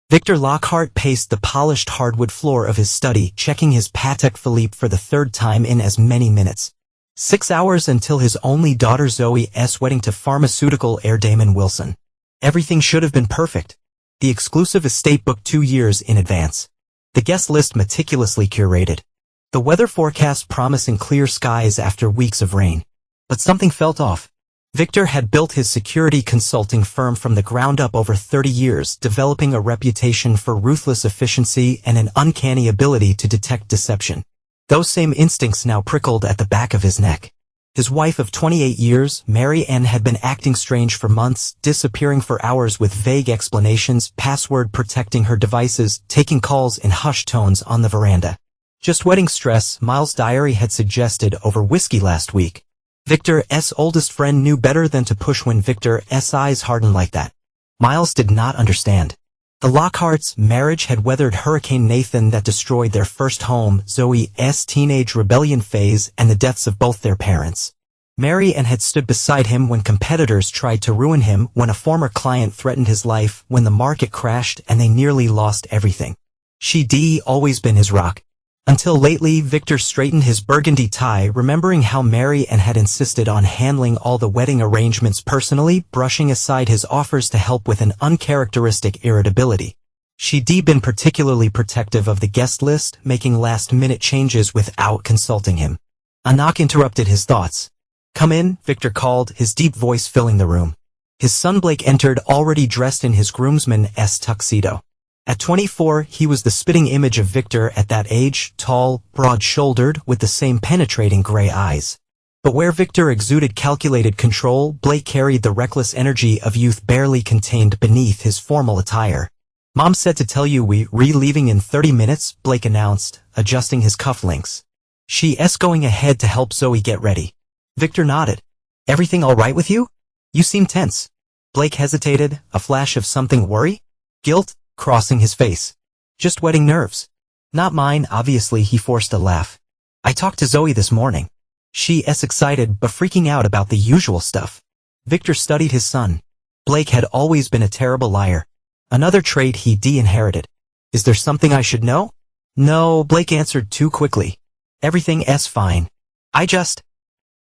Victor Lockhart paced the polished hardwood floor of his study, checking his Patek Philippe for the third time in as many minutes. 6 hours until his only daughter Zoe's wedding to pharmaceutical heir Damon Wilson. Everything should have been perfect. The exclusive estate booked 2 years in advance. The guest list meticulously curated. The weather forecast promising clear skies after weeks of rain. But something felt off. Victor had built his security consulting firm from the ground up over 30 years, developing a reputation for ruthless efficiency and an uncanny ability to detect deception. Those same instincts now prickled at the back of his neck. His wife of 28 years, Mary Ann, had been acting strange for months, disappearing for hours with vague explanations, password protecting her devices, taking calls in hushed tones on the veranda. Just wedding stress, Miles' diary had suggested, over whiskey last week. Victor's oldest friend knew better than to push when Victor's eyes hardened like that. Miles did not understand. The Lockharts' marriage had weathered Hurricane Nathan that destroyed their first home, Zoe's teenage rebellion phase, and the deaths of both their parents. Mary Ann had stood beside him when competitors tried to ruin him, when a former client threatened his life, when the market crashed and they nearly lost everything. She'd always been his rock. Until lately, Victor straightened his burgundy tie, remembering how Mary Ann had insisted on handling all the wedding arrangements personally, brushing aside his offers to help with an uncharacteristic irritability. She'd been particularly protective of the guest list, making last-minute changes without consulting him. A knock interrupted his thoughts. "Come in," Victor called, his deep voice filling the room. His son Blake entered, already dressed in his groomsman's tuxedo. At 24, he was the spitting image of Victor at that age, tall, broad-shouldered, with the same penetrating gray eyes. But where Victor exuded calculated control, Blake carried the reckless energy of youth barely contained beneath his formal attire. "Mom said to tell you we're leaving in 30 minutes, Blake announced, adjusting his cufflinks. "She's going ahead to help Zoe get ready." Victor nodded. "Everything all right with you? You seem tense." Blake hesitated, a flash of something worry? Guilt? Crossing his face. "Just wedding nerves." "Not mine, obviously," he forced a laugh. "I talked to Zoe this morning. She's excited but freaking out about the usual stuff." Victor studied his son. Blake had always been a terrible liar. Another trait he'd inherited. "Is there something I should know?" "No," Blake answered too quickly. "Everything's fine. I just—"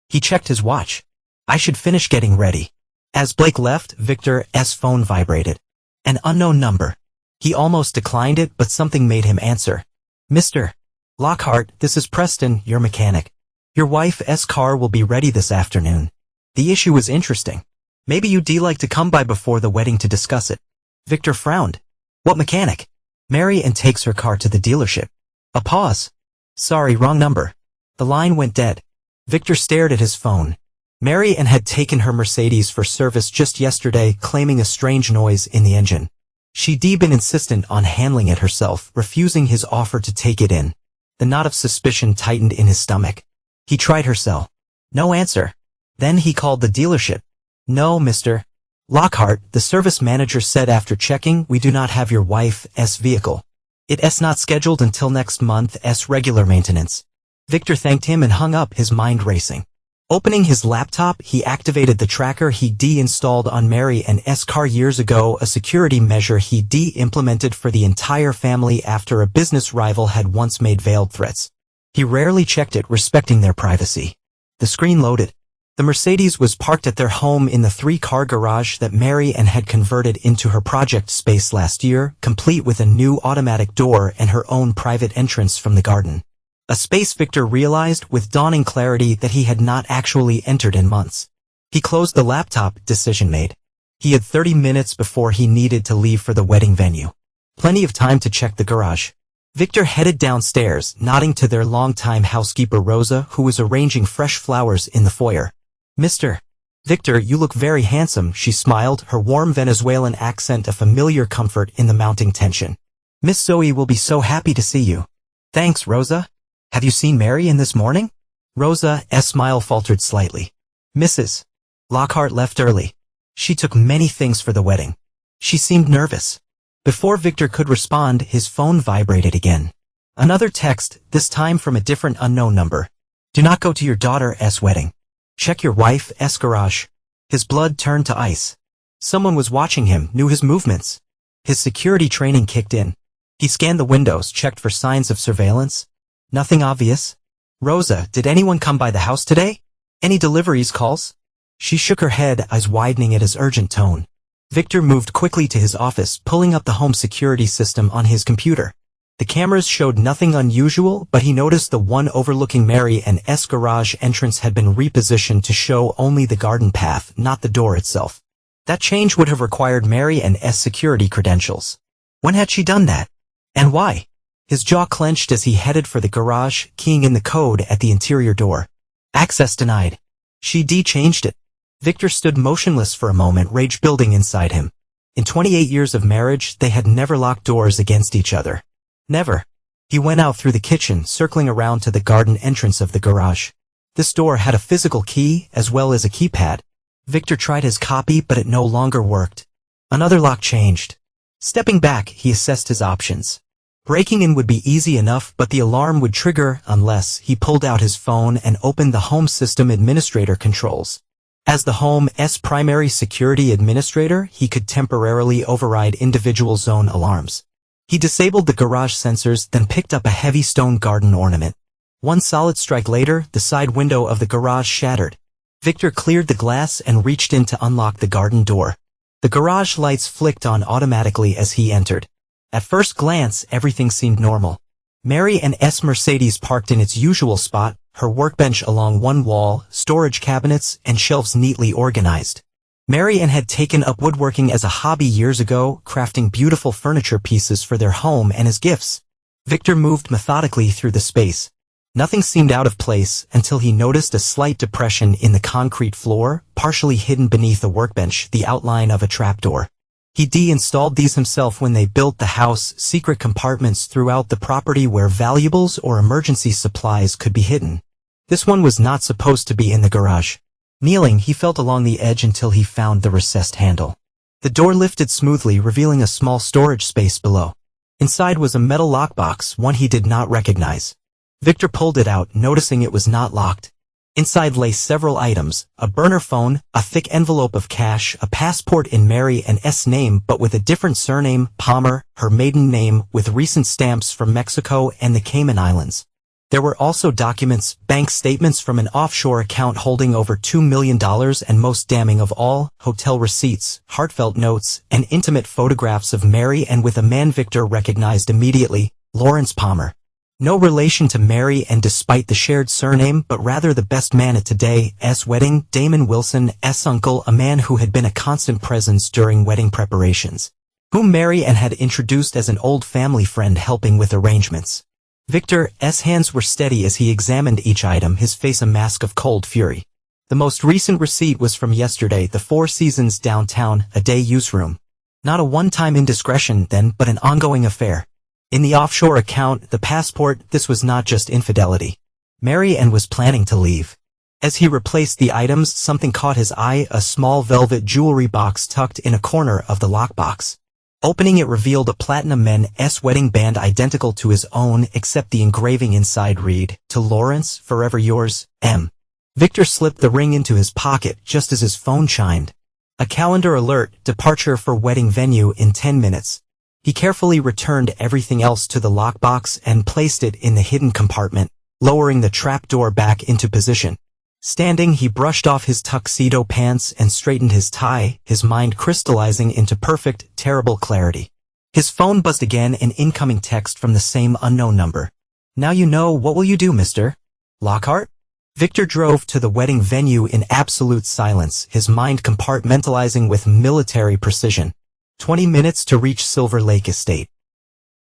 He checked his watch. "I should finish getting ready." As Blake left, Victor's phone vibrated. An unknown number. He almost declined it, but something made him answer. "Mr. Lockhart, this is Preston, your mechanic. Your wife's car will be ready this afternoon. The issue is interesting. Maybe you'd like to come by before the wedding to discuss it." Victor frowned. "What mechanic?" "Mary Ann takes her car to the dealership." A pause. "Sorry, wrong number." The line went dead. Victor stared at his phone. Mary Ann had taken her Mercedes for service just yesterday, claiming a strange noise in the engine. She'd been insistent on handling it herself, refusing his offer to take it in. The knot of suspicion tightened in his stomach. He tried her cell. No answer. Then he called the dealership. "No, Mr. Lockhart," the service manager said after checking, "we do not have your wife's vehicle. It's not scheduled until next month's regular maintenance." Victor thanked him and hung up, his mind racing. Opening his laptop, he activated the tracker he'd installed on Mary Ann's car years ago, a security measure he'd implemented for the entire family after a business rival had once made veiled threats. He rarely checked it, respecting their privacy. The screen loaded. The Mercedes was parked at their home in the 3-car garage that Mary Ann had converted into her project space last year, complete with a new automatic door and her own private entrance from the garden. A space Victor realized with dawning clarity that he had not actually entered in months. He closed the laptop, decision made. He had 30 minutes before he needed to leave for the wedding venue. Plenty of time to check the garage. Victor headed downstairs, nodding to their longtime housekeeper Rosa, who was arranging fresh flowers in the foyer. "Mr. Victor, you look very handsome," she smiled, her warm Venezuelan accent a familiar comfort in the mounting tension. "Miss Zoe will be so happy to see you." "Thanks, Rosa. Have you seen Mary Ann this morning?" Rosa's smile faltered slightly. "Mrs. Lockhart left early. She took many things for the wedding. She seemed nervous." Before Victor could respond, his phone vibrated again. Another text, this time from a different unknown number. "Do not go to your daughter's wedding. Check your wife's garage." His blood turned to ice. Someone was watching him, knew his movements. His security training kicked in. He scanned the windows, checked for signs of surveillance. Nothing obvious. Rosa, did anyone come by the house today? Any deliveries calls? She shook her head, eyes widening at his urgent tone. Victor moved quickly to his office, pulling up the home security system on his computer. The cameras showed nothing unusual, but he noticed the one overlooking Mary and S garage entrance had been repositioned to show only the garden path, not the door itself. That change would have required Mary and S security credentials. When had she done that? And why? His jaw clenched as he headed for the garage, keying in the code at the interior door. Access denied. She changed it. Victor stood motionless for a moment, rage building inside him. In 28 years of marriage, they had never locked doors against each other. Never. He went out through the kitchen, circling around to the garden entrance of the garage. This door had a physical key, as well as a keypad. Victor tried his copy, but it no longer worked. Another lock changed. Stepping back, he assessed his options. Breaking in would be easy enough, but the alarm would trigger unless he pulled out his phone and opened the home system administrator controls. As the home's primary security administrator, he could temporarily override individual zone alarms. He disabled the garage sensors, then picked up a heavy stone garden ornament. One solid strike later, the side window of the garage shattered. Victor cleared the glass and reached in to unlock the garden door. The garage lights flicked on automatically as he entered. At first glance, everything seemed normal. Mary and S Mercedes parked in its usual spot, her workbench along one wall, storage cabinets and shelves neatly organized. Mary Ann had taken up woodworking as a hobby years ago, crafting beautiful furniture pieces for their home and as gifts. Victor moved methodically through the space. Nothing seemed out of place until he noticed a slight depression in the concrete floor, partially hidden beneath a workbench, the outline of a trapdoor. He installed these himself when they built the house, secret compartments throughout the property where valuables or emergency supplies could be hidden. This one was not supposed to be in the garage. Kneeling, he felt along the edge until he found the recessed handle. The door lifted smoothly, revealing a small storage space below. Inside was a metal lockbox, one he did not recognize. Victor pulled it out, noticing it was not locked. Inside lay several items, a burner phone, a thick envelope of cash, a passport in Mary and S name but with a different surname, Palmer, her maiden name, with recent stamps from Mexico and the Cayman Islands. There were also documents, bank statements from an offshore account holding over $2 million and most damning of all, hotel receipts, heartfelt notes, and intimate photographs of Mary and with a man Victor recognized immediately, Lawrence Palmer. No relation to Mary and despite the shared surname but rather the best man at today's wedding, Damon Wilson's uncle, a man who had been a constant presence during wedding preparations, whom Mary Ann had introduced as an old family friend helping with arrangements. Victor's hands were steady as he examined each item, his face a mask of cold fury. The most recent receipt was from yesterday, the Four Seasons downtown, a day use room. Not a one-time indiscretion then, but an ongoing affair. In the offshore account, the passport, this was not just infidelity. Mary Ann was planning to leave. As he replaced the items, something caught his eye, a small velvet jewelry box tucked in a corner of the lockbox. Opening it revealed a platinum men's wedding band identical to his own except the engraving inside read, "To Lawrence, forever yours, M." Victor slipped the ring into his pocket just as his phone chimed. A calendar alert, departure for wedding venue in 10 minutes. He carefully returned everything else to the lockbox and placed it in the hidden compartment, lowering the trapdoor back into position. Standing, he brushed off his tuxedo pants and straightened his tie, his mind crystallizing into perfect, terrible clarity. His phone buzzed again, an incoming text from the same unknown number. "Now you know, what will you do, Mr. Lockhart?" Victor drove to the wedding venue in absolute silence, his mind compartmentalizing with military precision. 20 minutes to reach Silver Lake Estate.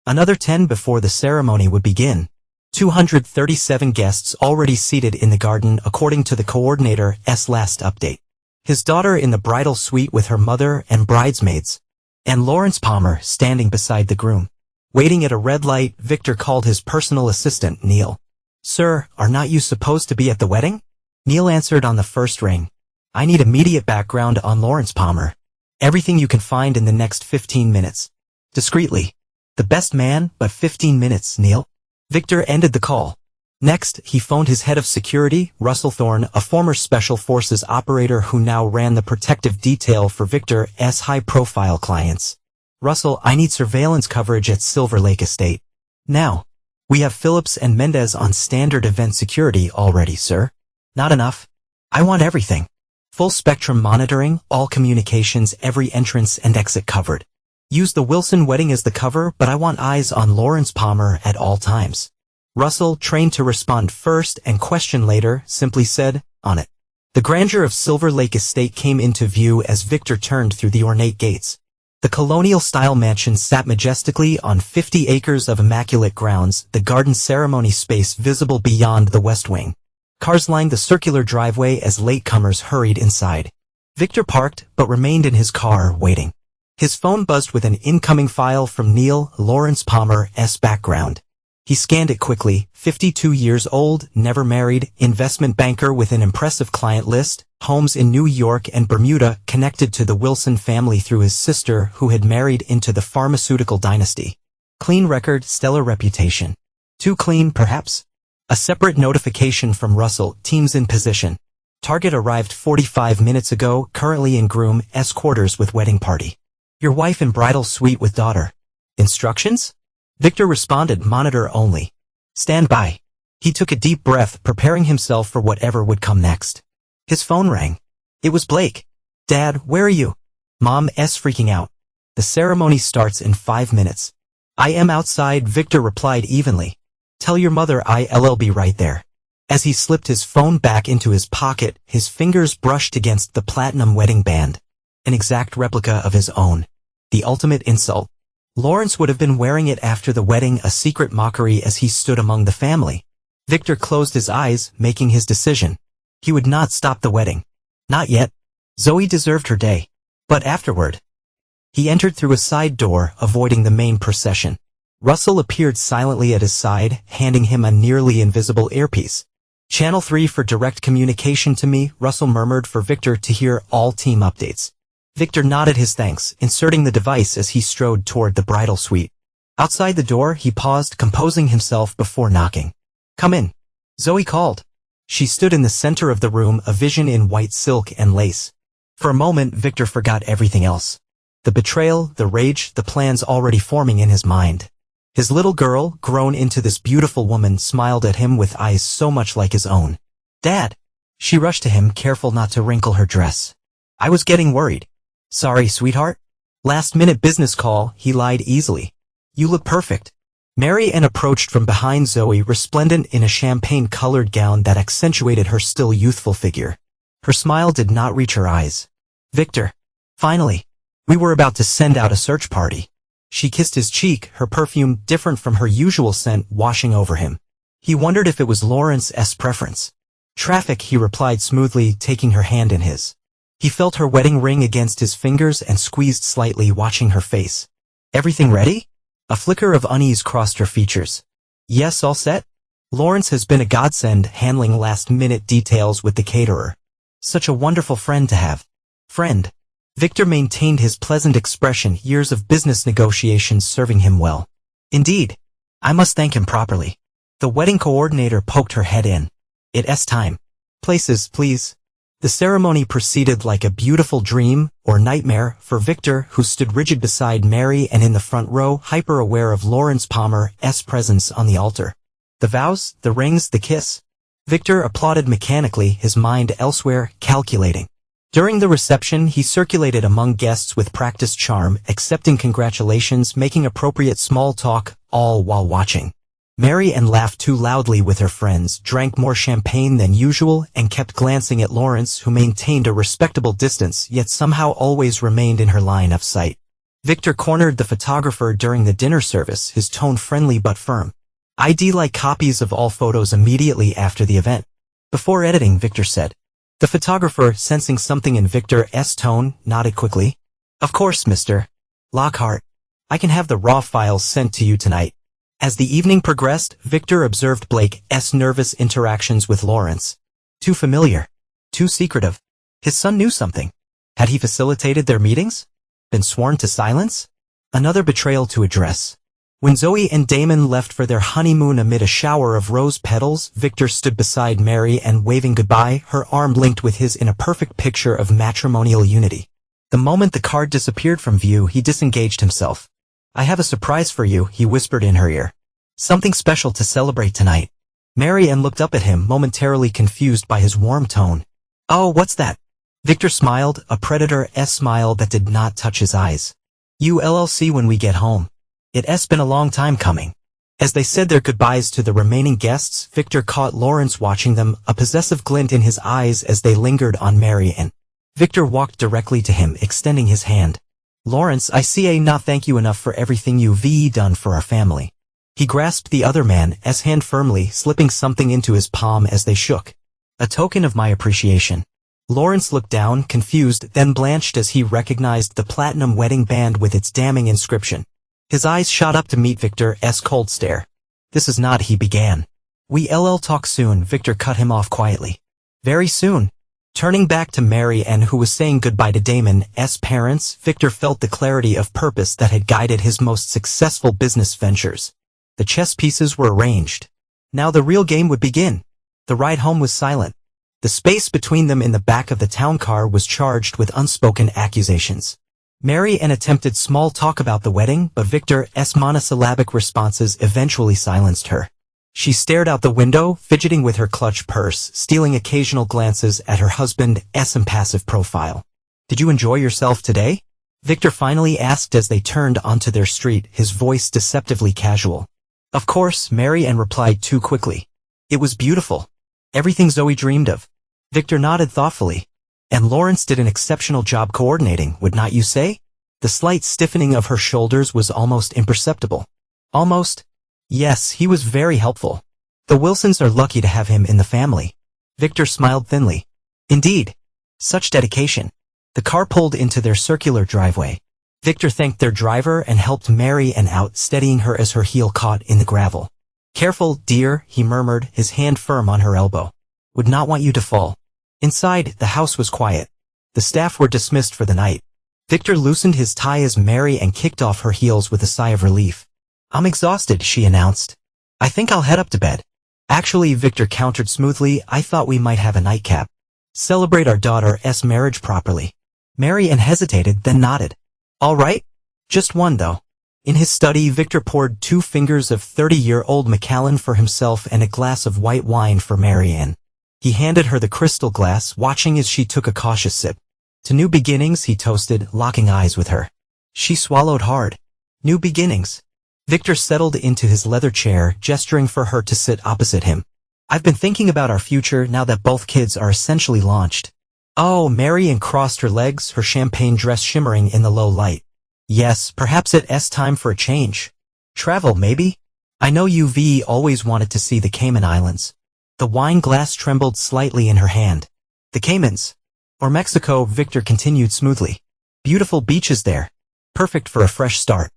Another 10 before the ceremony would begin. 237 guests already seated in the garden according to the coordinator's last update. His daughter in the bridal suite with her mother and bridesmaids. And Lawrence Palmer standing beside the groom. Waiting at a red light, Victor called his personal assistant, Neil. "Sir, are not you supposed to be at the wedding?" Neil answered on the first ring. "I need immediate background on Lawrence Palmer. Everything you can find in the next 15 minutes. Discreetly. The best man, but 15 minutes, Neil." Victor ended the call. Next, he phoned his head of security, Russell Thorne, a former Special Forces operator who now ran the protective detail for Victor's high-profile clients. Russell, I need surveillance coverage at Silver Lake Estate. Now. We have Phillips and Mendez on standard event security already, sir. Not enough. I want everything. Full spectrum monitoring, all communications, every entrance and exit covered. Use the Wilson wedding as the cover, but I want eyes on Lawrence Palmer at all times. Russell, trained to respond first and question later, simply said, on it. The grandeur of Silver Lake Estate came into view as Victor turned through the ornate gates. The colonial-style mansion sat majestically on 50 acres of immaculate grounds, the garden ceremony space visible beyond the west wing. Cars lined the circular driveway as latecomers hurried inside. Victor parked, but remained in his car, waiting. His phone buzzed with an incoming file from Neil, Lawrence Palmer's background. He scanned it quickly, 52 years old, never married, investment banker with an impressive client list, homes in New York and Bermuda, connected to the Wilson family through his sister who had married into the pharmaceutical dynasty. Clean record, stellar reputation. Too clean, perhaps? A separate notification from Russell, teams in position. Target arrived 45 minutes ago, currently in groom's quarters with wedding party. Your wife in bridal suite with daughter. Instructions? Victor responded, monitor only. Stand by. He took a deep breath, preparing himself for whatever would come next. His phone rang. It was Blake. Dad, where are you? Mom's freaking out. The ceremony starts in 5 minutes. I am outside, Victor replied evenly. Tell your mother I'll be right there. As he slipped his phone back into his pocket, his fingers brushed against the platinum wedding band. An exact replica of his own. The ultimate insult. Lawrence would have been wearing it after the wedding, a secret mockery as he stood among the family. Victor closed his eyes, making his decision. He would not stop the wedding. Not yet. Zoe deserved her day. But afterward. He entered through a side door, avoiding the main procession. Russell appeared silently at his side, handing him a nearly invisible earpiece. Channel 3 for direct communication to me, Russell murmured for Victor to hear all team updates. Victor nodded his thanks, inserting the device as he strode toward the bridal suite. Outside the door, he paused, composing himself before knocking. Come in. Zoe called. She stood in the center of the room, a vision in white silk and lace. For a moment, Victor forgot everything else. The betrayal, the rage, the plans already forming in his mind. His little girl, grown into this beautiful woman, smiled at him with eyes so much like his own. Dad! She rushed to him, careful not to wrinkle her dress. I was getting worried. Sorry, sweetheart. Last-minute business call, he lied easily. You look perfect. Mary Ann approached from behind Zoe, resplendent in a champagne-colored gown that accentuated her still youthful figure. Her smile did not reach her eyes. Victor. Finally. We were about to send out a search party. She kissed his cheek, her perfume, different from her usual scent, washing over him. He wondered if it was Lawrence's preference. Traffic, he replied smoothly, taking her hand in his. He felt her wedding ring against his fingers and squeezed slightly, watching her face. Everything ready? A flicker of unease crossed her features. Yes, all set? Lawrence has been a godsend, handling last-minute details with the caterer. Such a wonderful friend to have. Friend. Victor maintained his pleasant expression, years of business negotiations serving him well. Indeed. I must thank him properly. The wedding coordinator poked her head in. It's time. Places, please. The ceremony proceeded like a beautiful dream, or nightmare, for Victor, who stood rigid beside Mary and in the front row, hyper-aware of Lawrence Palmer's presence on the altar. The vows, the rings, the kiss. Victor applauded mechanically, his mind elsewhere, calculating. During the reception, he circulated among guests with practiced charm, accepting congratulations, making appropriate small talk, all while watching. Mary Ann laughed too loudly with her friends, drank more champagne than usual, and kept glancing at Lawrence, who maintained a respectable distance, yet somehow always remained in her line of sight. Victor cornered the photographer during the dinner service, his tone friendly but firm. I'd like copies of all photos immediately after the event. Before editing, Victor said. The photographer, sensing something in Victor's tone, nodded quickly. Of course, Mr. Lockhart. I can have the raw files sent to you tonight. As the evening progressed, Victor observed Blake's nervous interactions with Lawrence. Too familiar. Too secretive. His son knew something. Had he facilitated their meetings? Been sworn to silence? Another betrayal to address. When Zoe and Damon left for their honeymoon amid a shower of rose petals, Victor stood beside Mary and waving goodbye, her arm linked with his in a perfect picture of matrimonial unity. The moment the card disappeared from view, he disengaged himself. I have a surprise for you, he whispered in her ear. Something special to celebrate tonight. Mary Ann looked up at him, momentarily confused by his warm tone. Oh, what's that? Victor smiled, a predator's smile that did not touch his eyes. You'll see when we get home. It's been a long time coming. As they said their goodbyes to the remaining guests, Victor caught Lawrence watching them, a possessive glint in his eyes as they lingered on Mary Ann. Victor walked directly to him, extending his hand. Lawrence, I not thank you enough for everything you've done for our family. He grasped the other man's hand firmly, slipping something into his palm as they shook. A token of my appreciation. Lawrence looked down, confused, then blanched as he recognized the platinum wedding band with its damning inscription. His eyes shot up to meet Victor's cold stare. This is not, he began. We'll talk soon, Victor cut him off quietly. Very soon. Turning back to Mary Ann, who was saying goodbye to Damon's parents, Victor felt the clarity of purpose that had guided his most successful business ventures. The chess pieces were arranged. Now the real game would begin. The ride home was silent. The space between them in the back of the town car was charged with unspoken accusations. Mary Ann attempted small talk about the wedding, but Victor's monosyllabic responses eventually silenced her. She stared out the window, fidgeting with her clutch purse, stealing occasional glances at her husband's impassive profile. Did you enjoy yourself today? Victor finally asked as they turned onto their street, his voice deceptively casual. Of course, Mary Ann replied too quickly. It was beautiful. Everything Zoe dreamed of. Victor nodded thoughtfully. And Lawrence did an exceptional job coordinating, would not you say? The slight stiffening of her shoulders was almost imperceptible. Almost? Yes, he was very helpful. The Wilsons are lucky to have him in the family. Victor smiled thinly. Indeed. Such dedication. The car pulled into their circular driveway. Victor thanked their driver and helped Mary Ann out, steadying her as her heel caught in the gravel. Careful, dear, he murmured, his hand firm on her elbow. Would not want you to fall. Inside, the house was quiet. The staff were dismissed for the night. Victor loosened his tie as Mary Ann kicked off her heels with a sigh of relief. I'm exhausted, she announced. I think I'll head up to bed. Actually, Victor countered smoothly, I thought we might have a nightcap. Celebrate our daughter's marriage properly. Mary Ann hesitated, then nodded. All right. Just one, though. In his study, Victor poured 2 fingers of 30-year-old Macallan for himself and a glass of white wine for Mary Ann. He handed her the crystal glass, watching as she took a cautious sip. To new beginnings, he toasted, locking eyes with her. She swallowed hard. New beginnings. Victor settled into his leather chair, gesturing for her to sit opposite him. I've been thinking about our future now that both kids are essentially launched. Oh, Mary Ann crossed her legs, her champagne dress shimmering in the low light. Yes, perhaps it's time for a change. Travel, maybe? I know you've always wanted to see the Cayman Islands. The wine glass trembled slightly in her hand. The Caymans. Or Mexico, Victor continued smoothly. Beautiful beaches there. Perfect for a fresh start.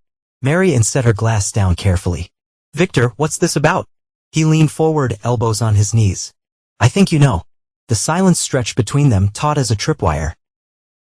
Mary Ann set her glass down carefully. Victor, what's this about? He leaned forward, elbows on his knees. I think you know. The silence stretched between them, taut as a tripwire.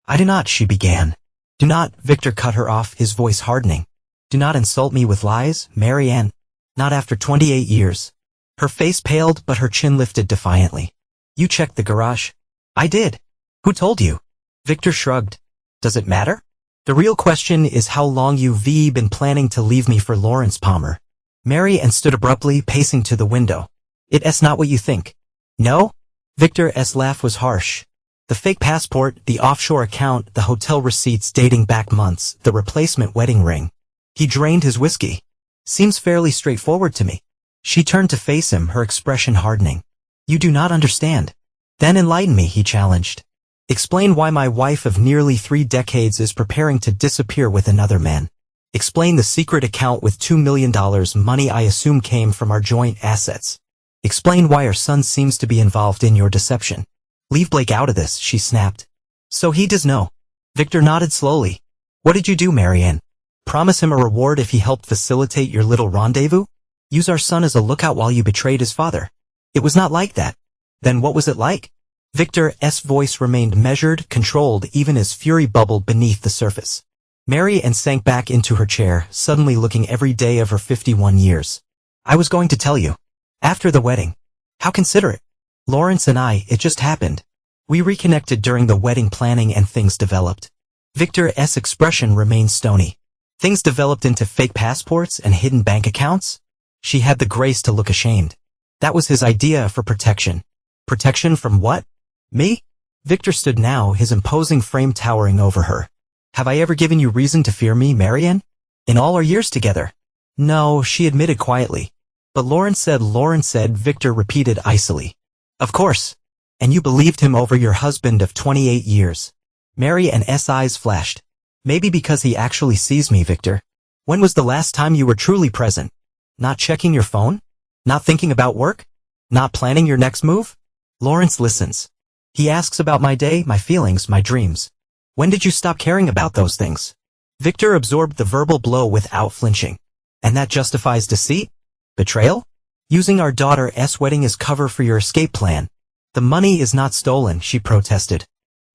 I do not, she began. Do not, Victor cut her off, his voice hardening. Do not insult me with lies, Mary Ann. Not after 28 years. Her face paled, but her chin lifted defiantly. You checked the garage? I did. Who told you? Victor shrugged. Does it matter? The real question is how long you've been planning to leave me for Lawrence Palmer. Mary Ann stood abruptly, pacing to the window. It's not what you think. No? Victor's laugh was harsh. The fake passport, the offshore account, the hotel receipts dating back months, the replacement wedding ring. He drained his whiskey. Seems fairly straightforward to me. She turned to face him, her expression hardening. You do not understand. Then enlighten me, he challenged. Explain why my wife of nearly 3 decades is preparing to disappear with another man. Explain the secret account with $2 million, money I assume came from our joint assets. Explain why our son seems to be involved in your deception. Leave Blake out of this, she snapped. So he does know. Victor nodded slowly. What did you do, Mary Ann? Promise him a reward if he helped facilitate your little rendezvous? Use our son as a lookout while you betrayed his father. It was not like that. Then what was it like? Victor's voice remained measured, controlled, even as fury bubbled beneath the surface. Mary Ann sank back into her chair, suddenly looking every day of her 51 years. I was going to tell you. After the wedding. How considerate. Lawrence and I, it just happened. We reconnected during the wedding planning and things developed. Victor's expression remained stony. Things developed into fake passports and hidden bank accounts? She had the grace to look ashamed. That was his idea for protection. Protection from what? Me? Victor stood now, his imposing frame towering over her. Have I ever given you reason to fear me, Marianne? In all our years together? No, she admitted quietly. But Lawrence said, Victor repeated icily. Of course. And you believed him over your husband of 28 years. Marianne's eyes flashed. Maybe because he actually sees me, Victor. When was the last time you were truly present? Not checking your phone? Not thinking about work? Not planning your next move? Lawrence listens. He asks about my day, my feelings, my dreams. When did you stop caring about those things? Victor absorbed the verbal blow without flinching. And that justifies deceit? Betrayal? Using our daughter's wedding as cover for your escape plan. The money is not stolen, she protested.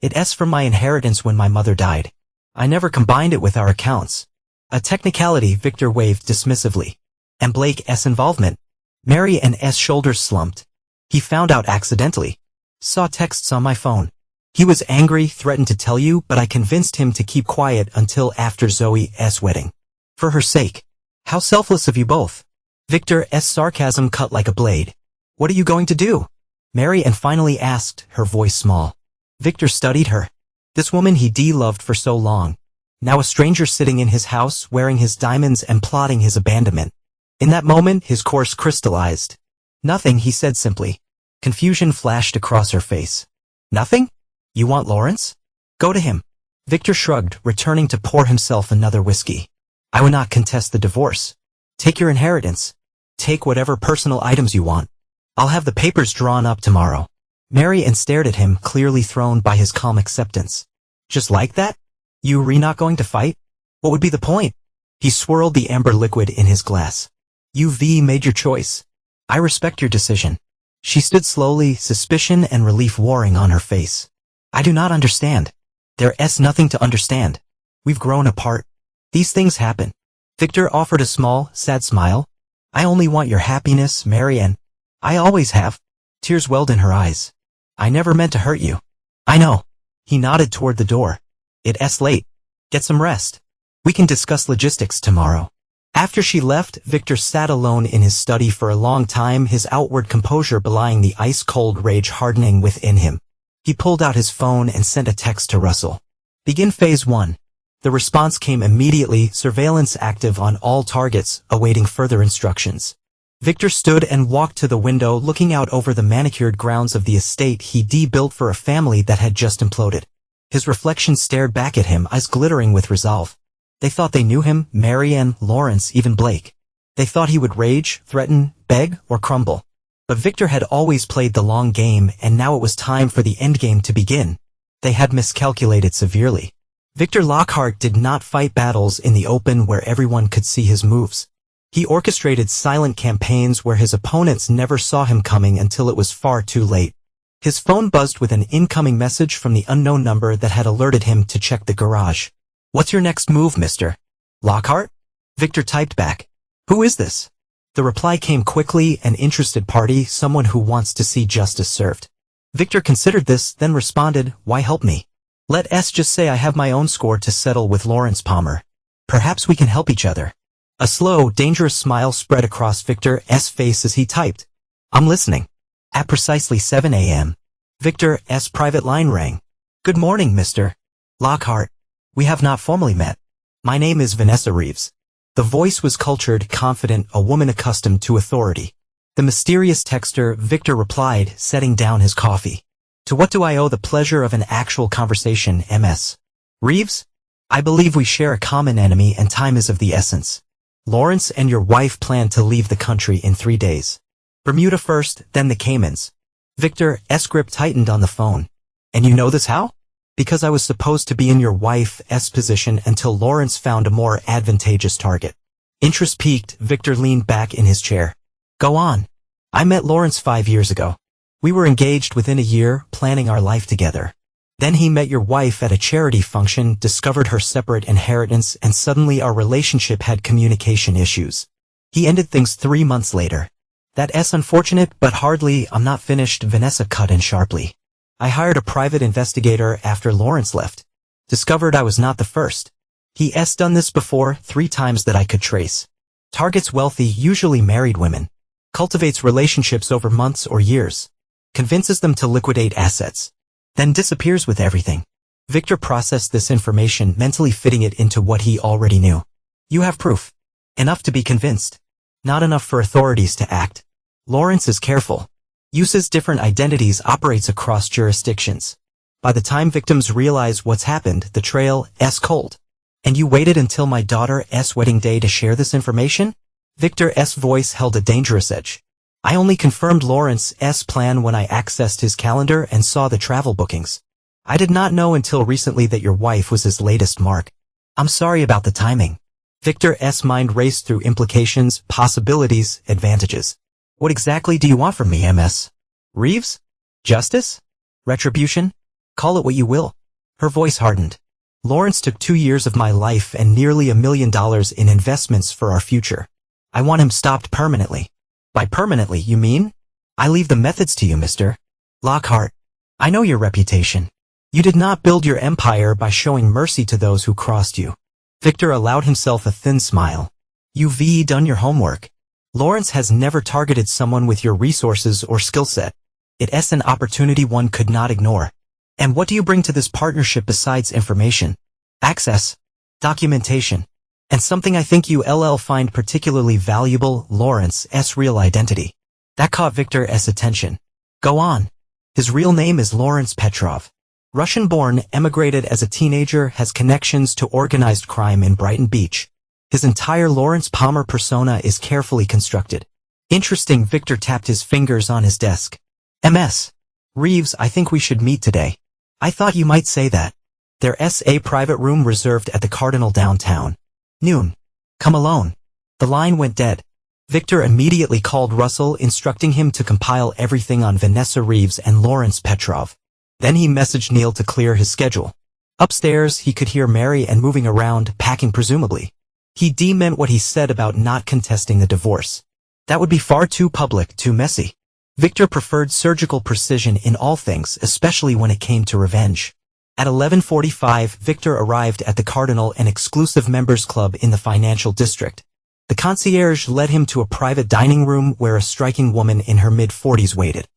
It's from my inheritance when my mother died. I never combined it with our accounts. A technicality, Victor waved dismissively. And Blake's involvement? Marianne's shoulders slumped. He found out accidentally. Saw texts on my phone. He was angry, threatened to tell you, but I convinced him to keep quiet until after Zoe's wedding. For her sake. How selfless of you both. Victor's sarcasm cut like a blade. What are you going to do? Marianne finally asked, her voice small. Victor studied her. This woman he loved for so long. Now a stranger sitting in his house, wearing his diamonds and plotting his abandonment. In that moment, his course crystallized. Nothing, he said simply. Confusion flashed across her face. Nothing? You want Lawrence? Go to him. Victor shrugged, returning to pour himself another whiskey. I would not contest the divorce. Take your inheritance. Take whatever personal items you want. I'll have the papers drawn up tomorrow. Marianne stared at him, clearly thrown by his calm acceptance. Just like that? You not going to fight? What would be the point? He swirled the amber liquid in his glass. You've made your choice. I respect your decision. She stood slowly, suspicion and relief warring on her face. I do not understand. There's nothing to understand. We've grown apart. These things happen. Victor offered a small, sad smile. I only want your happiness, Marianne. I always have. Tears welled in her eyes. I never meant to hurt you. I know. He nodded toward the door. It's late. Get some rest. We can discuss logistics tomorrow. After she left, Victor sat alone in his study for a long time, his outward composure belying the ice-cold rage hardening within him. He pulled out his phone and sent a text to Russell. Begin phase 1. The response came immediately, surveillance active on all targets, awaiting further instructions. Victor stood and walked to the window, looking out over the manicured grounds of the estate he built for a family that had just imploded. His reflection stared back at him, eyes glittering with resolve. They thought they knew him, Marianne, Lawrence, even Blake. They thought he would rage, threaten, beg, or crumble. But Victor had always played the long game, and now it was time for the endgame to begin. They had miscalculated severely. Victor Lockhart did not fight battles in the open where everyone could see his moves. He orchestrated silent campaigns where his opponents never saw him coming until it was far too late. His phone buzzed with an incoming message from the unknown number that had alerted him to check the garage. What's your next move, Mr. Lockhart? Victor typed back. Who is this? The reply came quickly, an interested party, someone who wants to see justice served. Victor considered this, then responded, why help me? Let's just say I have my own score to settle with Lawrence Palmer. Perhaps we can help each other. A slow, dangerous smile spread across Victor's face as he typed. I'm listening. At precisely 7 a.m., Victor's private line rang. Good morning, Mr. Lockhart. We have not formally met. My name is Vanessa Reeves. The voice was cultured, confident, a woman accustomed to authority. The mysterious texter, Victor replied, setting down his coffee. To what do I owe the pleasure of an actual conversation, Ms. Reeves? I believe we share a common enemy and time is of the essence. Lawrence and your wife plan to leave the country in 3 days. Bermuda first, then the Caymans. Victor's grip tightened on the phone. And you know this how? Because I was supposed to be in your wife's position until Lawrence found a more advantageous target. Interest piqued, Victor leaned back in his chair. Go on. I met Lawrence 5 years ago. We were engaged within a year, planning our life together. Then he met your wife at a charity function, discovered her separate inheritance, and suddenly our relationship had communication issues. He ended things 3 months later. That's unfortunate, but hardly. I'm not finished, Vanessa cut in sharply. I hired a private investigator after Lawrence left. Discovered I was not the first. He's done this before, 3 times that I could trace. Targets wealthy, usually married women. Cultivates relationships over months or years. Convinces them to liquidate assets. Then disappears with everything. Victor processed this information, mentally fitting it into what he already knew. You have proof. Enough to be convinced. Not enough for authorities to act. Lawrence is careful. Uses different identities, operates across jurisdictions. By the time victims realize what's happened, the trail's cold. And you waited until my daughter's wedding day to share this information? Victor's voice held a dangerous edge. I only confirmed Lawrence's plan when I accessed his calendar and saw the travel bookings. I did not know until recently that your wife was his latest mark. I'm sorry about the timing. Victor's mind raced through implications, possibilities, advantages. What exactly do you want from me, Ms. Reeves? Justice? Retribution? Call it what you will. Her voice hardened. Lawrence took 2 years of my life and nearly $1 million in investments for our future. I want him stopped permanently. By permanently, you mean? I leave the methods to you, Mr. Lockhart. I know your reputation. You did not build your empire by showing mercy to those who crossed you. Victor allowed himself a thin smile. You've done your homework. Lawrence has never targeted someone with your resources or skill set. It's an opportunity one could not ignore. And what do you bring to this partnership besides information? Access. Documentation. And something I think you'll find particularly valuable, Lawrence's real identity. That caught Victor's attention. Go on. His real name is Lawrence Petrov. Russian-born, emigrated as a teenager, has connections to organized crime in Brighton Beach. His entire Lawrence Palmer persona is carefully constructed. Interesting. Victor tapped his fingers on his desk. Ms. Reeves, I think we should meet today. I thought you might say that. There's a private room reserved at the Cardinal downtown. Noon. Come alone. The line went dead. Victor immediately called Russell, instructing him to compile everything on Vanessa Reeves and Lawrence Petrov. Then he messaged Neil to clear his schedule. Upstairs, he could hear Mary Ann moving around, packing presumably. He meant what he said about not contesting the divorce. That would be far too public, too messy. Victor preferred surgical precision in all things, especially when it came to revenge. At 11:45, Victor arrived at the Cardinal, an exclusive members club in the financial district. The concierge led him to a private dining room where a striking woman in her mid-40s waited.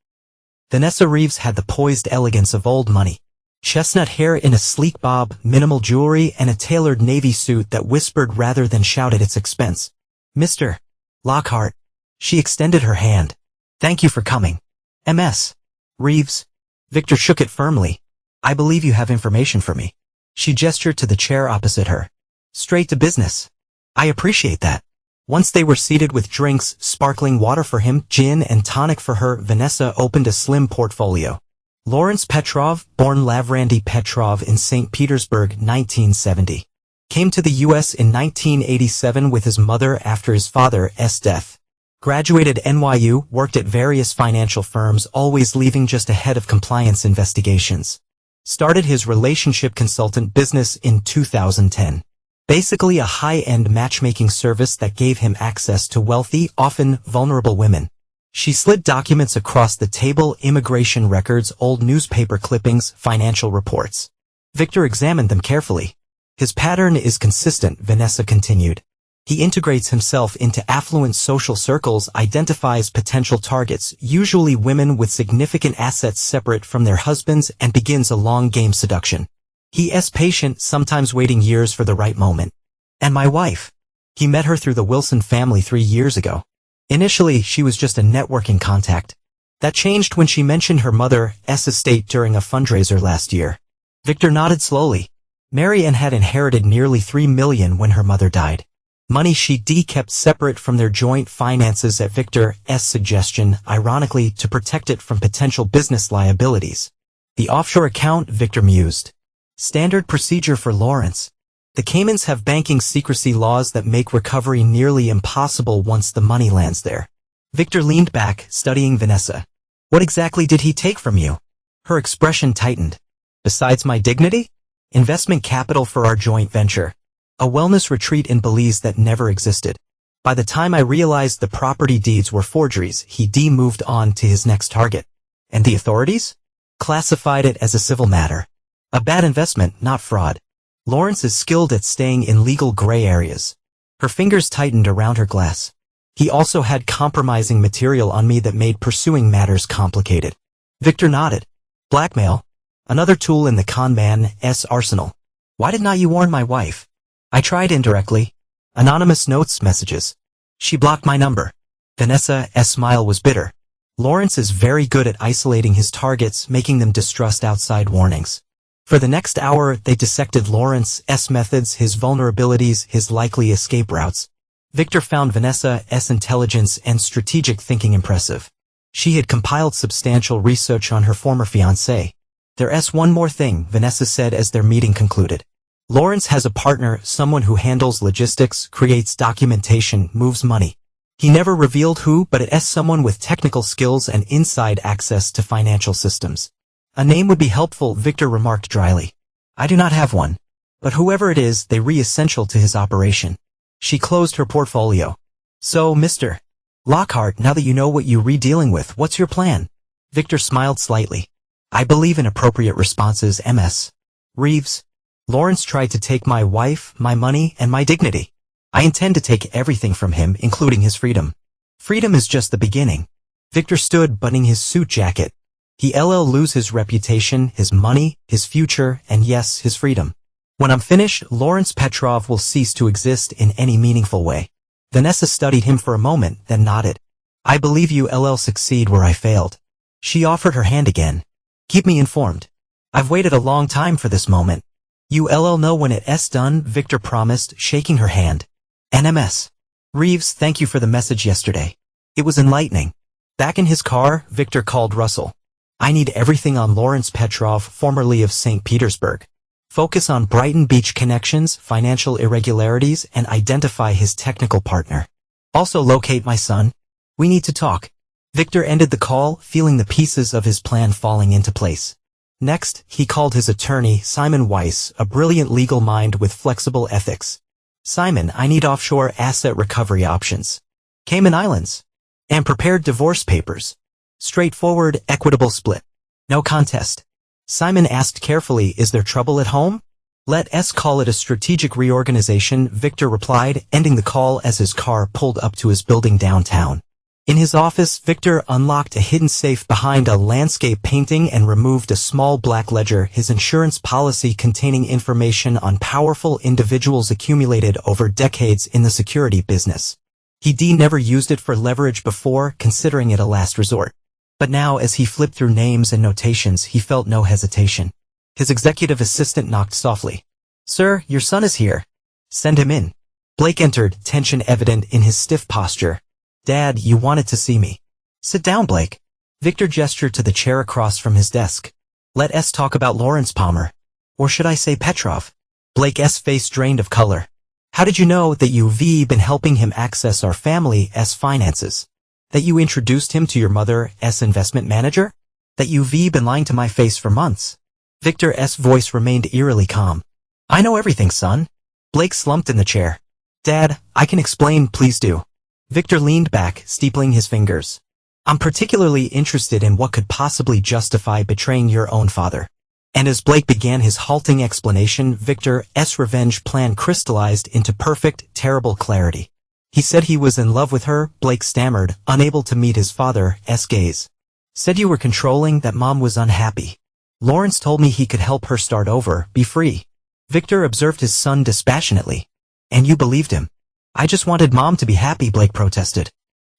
Vanessa Reeves had the poised elegance of old money. Chestnut hair in a sleek bob, minimal jewelry, and a tailored navy suit that whispered rather than shouted its expense. Mr. Lockhart. She extended her hand. Thank you for coming. Ms. Reeves. Victor shook it firmly. I believe you have information for me. She gestured to the chair opposite her. Straight to business. I appreciate that. Once they were seated with drinks, sparkling water for him, gin and tonic for her, Vanessa opened a slim portfolio. Lawrence Petrov, born Lavrenti Petrov in St. Petersburg, 1970. Came to the U.S. in 1987 with his mother after his father's death. Graduated NYU, worked at various financial firms, always leaving just ahead of compliance investigations. Started his relationship consultant business in 2010. Basically a high-end matchmaking service that gave him access to wealthy, often vulnerable women. She slid documents across the table, immigration records, old newspaper clippings, financial reports. Victor examined them carefully. His pattern is consistent, Vanessa continued. He integrates himself into affluent social circles, identifies potential targets, usually women with significant assets separate from their husbands, and begins a long-game seduction. He is patient, sometimes waiting years for the right moment. And my wife. He met her through the Wilson family 3 years ago. Initially, she was just a networking contact. That changed when she mentioned her mother's estate during a fundraiser last year. Victor nodded slowly. Mary Ann had inherited nearly $3 million when her mother died. Money she'd kept separate from their joint finances at Victor's suggestion, ironically, to protect it from potential business liabilities. The offshore account, Victor mused. Standard procedure for Lawrence. The Caymans have banking secrecy laws that make recovery nearly impossible once the money lands there. Victor leaned back, studying Vanessa. What exactly did he take from you? Her expression tightened. Besides my dignity? Investment capital for our joint venture. A wellness retreat in Belize that never existed. By the time I realized the property deeds were forgeries, he moved on to his next target. And the authorities? Classified it as a civil matter. A bad investment, not fraud. Lawrence is skilled at staying in legal gray areas. Her fingers tightened around her glass. He also had compromising material on me that made pursuing matters complicated. Victor nodded. Blackmail? Another tool in the con man's arsenal. Why did not you warn my wife? I tried indirectly. Anonymous notes messages. She blocked my number. Vanessa's smile was bitter. Lawrence is very good at isolating his targets, making them distrust outside warnings. For the next hour, they dissected Lawrence's methods, his vulnerabilities, his likely escape routes. Victor found Vanessa's intelligence and strategic thinking impressive. She had compiled substantial research on her former fiancé. There's one more thing, Vanessa said as their meeting concluded. Lawrence has a partner, someone who handles logistics, creates documentation, moves money. He never revealed who, but it's someone with technical skills and inside access to financial systems. A name would be helpful, Victor remarked dryly. I do not have one. But whoever it is, they're essential to his operation. She closed her portfolio. So, Mr. Lockhart, now that you know what you're dealing with, what's your plan? Victor smiled slightly. I believe in appropriate responses, Ms. Reeves. Lawrence tried to take my wife, my money, and my dignity. I intend to take everything from him, including his freedom. Freedom is just the beginning. Victor stood, buttoning his suit jacket. He'll lose his reputation, his money, his future, and yes, his freedom. When I'm finished, Lawrence Petrov will cease to exist in any meaningful way. Vanessa studied him for a moment, then nodded. I believe you'll succeed where I failed. She offered her hand again. Keep me informed. I've waited a long time for this moment. You'll know when it's done, Victor promised, shaking her hand. NMS. Reeves, thank you for the message yesterday. It was enlightening. Back in his car, Victor called Russell. I need everything on Lawrence Petrov, formerly of St. Petersburg. Focus on Brighton Beach connections, financial irregularities, and identify his technical partner. Also locate my son. We need to talk. Victor ended the call, feeling the pieces of his plan falling into place. Next, he called his attorney, Simon Weiss, a brilliant legal mind with flexible ethics. Simon, I need offshore asset recovery options. Cayman Islands. And prepared divorce papers. Straightforward, equitable split. No contest. Simon asked carefully, is there trouble at home? Let's call it a strategic reorganization, Victor replied, ending the call as his car pulled up to his building downtown. In his office, Victor unlocked a hidden safe behind a landscape painting and removed a small black ledger, his insurance policy containing information on powerful individuals accumulated over decades in the security business. He'd never used it for leverage before, considering it a last resort. But now, as he flipped through names and notations, he felt no hesitation. His executive assistant knocked softly. Sir, your son is here. Send him in. Blake entered, tension evident in his stiff posture. Dad, you wanted to see me. Sit down, Blake. Victor gestured to the chair across from his desk. Let's talk about Lawrence Palmer. Or should I say Petrov? Blake's face drained of color. How did you know that you've been helping him access our family's finances? That you introduced him to your mother's investment manager? That you've been lying to my face for months? Victor's voice remained eerily calm. I know everything, son. Blake slumped in the chair. Dad, I can explain, please do. Victor leaned back, steepling his fingers. I'm particularly interested in what could possibly justify betraying your own father. And as Blake began his halting explanation, Victor's revenge plan crystallized into perfect, terrible clarity. He said he was in love with her, Blake stammered, unable to meet his father's gaze. Said you were controlling, that mom was unhappy. Lawrence told me he could help her start over, be free. Victor observed his son dispassionately. And you believed him. I just wanted mom to be happy, Blake protested.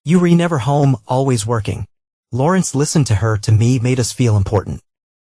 You were never home, always working. Lawrence listened to her, to me, made us feel important.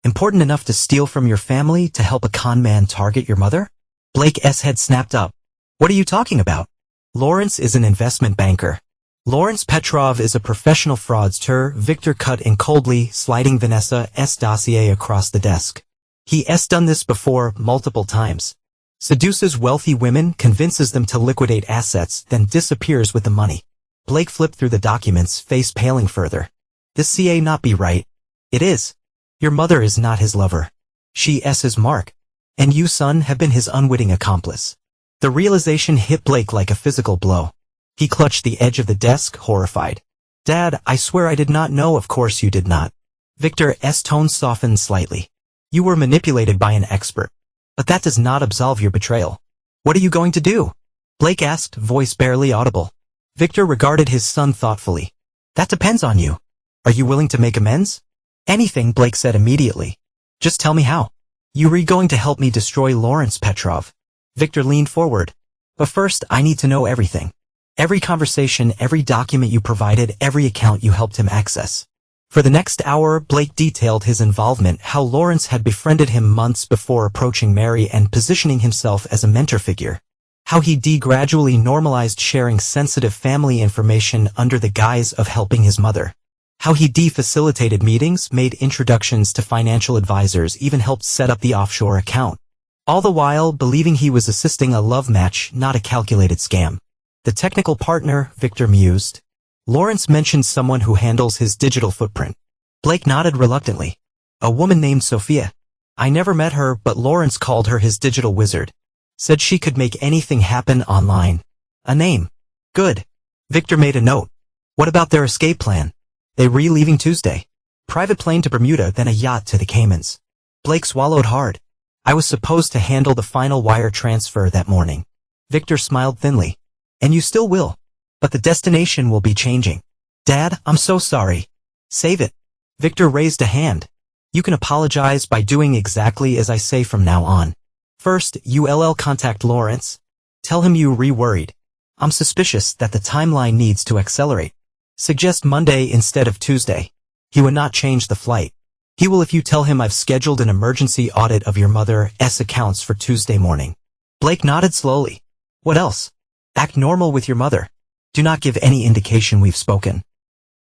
Important enough to steal from your family to help a con man target your mother? Blake's head snapped up. What are you talking about? Lawrence is an investment banker. Lawrence Petrov is a professional fraudster, Victor cut in coldly, sliding Vanessa's dossier across the desk. He's done this before, multiple times. Seduces wealthy women, convinces them to liquidate assets, then disappears with the money. Blake flipped through the documents, face paling further. This CA not be right. It is. Your mother is not his lover. She's his mark. And you, son, have been his unwitting accomplice. The realization hit Blake like a physical blow. He clutched the edge of the desk, horrified. Dad, I swear I did not know. Of course you did not. Victor's tone softened slightly. You were manipulated by an expert. But that does not absolve your betrayal. What are you going to do? Blake asked, voice barely audible. Victor regarded his son thoughtfully. That depends on you. Are you willing to make amends? Anything, Blake said immediately. Just tell me how. You are going to help me destroy Lawrence Petrov? Victor leaned forward. But first, I need to know everything. Every conversation, every document you provided, every account you helped him access. For the next hour, Blake detailed his involvement, how Lawrence had befriended him months before approaching Mary and positioning himself as a mentor figure. How he gradually normalized sharing sensitive family information under the guise of helping his mother. How he facilitated meetings, made introductions to financial advisors, even helped set up the offshore account. All the while believing he was assisting a love match, not a calculated scam. The technical partner, Victor mused. Lawrence mentioned someone who handles his digital footprint. Blake nodded reluctantly. A woman named Sophia. I never met her, but Lawrence called her his digital wizard. Said she could make anything happen online. A name. Good. Victor made a note. What about their escape plan? They leaving Tuesday. Private plane to Bermuda, then a yacht to the Caymans. Blake swallowed hard. I was supposed to handle the final wire transfer that morning. Victor smiled thinly. And you still will. But the destination will be changing. Dad, I'm so sorry. Save it. Victor raised a hand. You can apologize by doing exactly as I say from now on. First, you'll contact Lawrence. Tell him you worried. I'm suspicious that the timeline needs to accelerate. Suggest Monday instead of Tuesday. He would not change the flight. He will if you tell him I've scheduled an emergency audit of your mother's accounts for Tuesday morning. Blake nodded slowly. What else? Act normal with your mother. Do not give any indication we've spoken.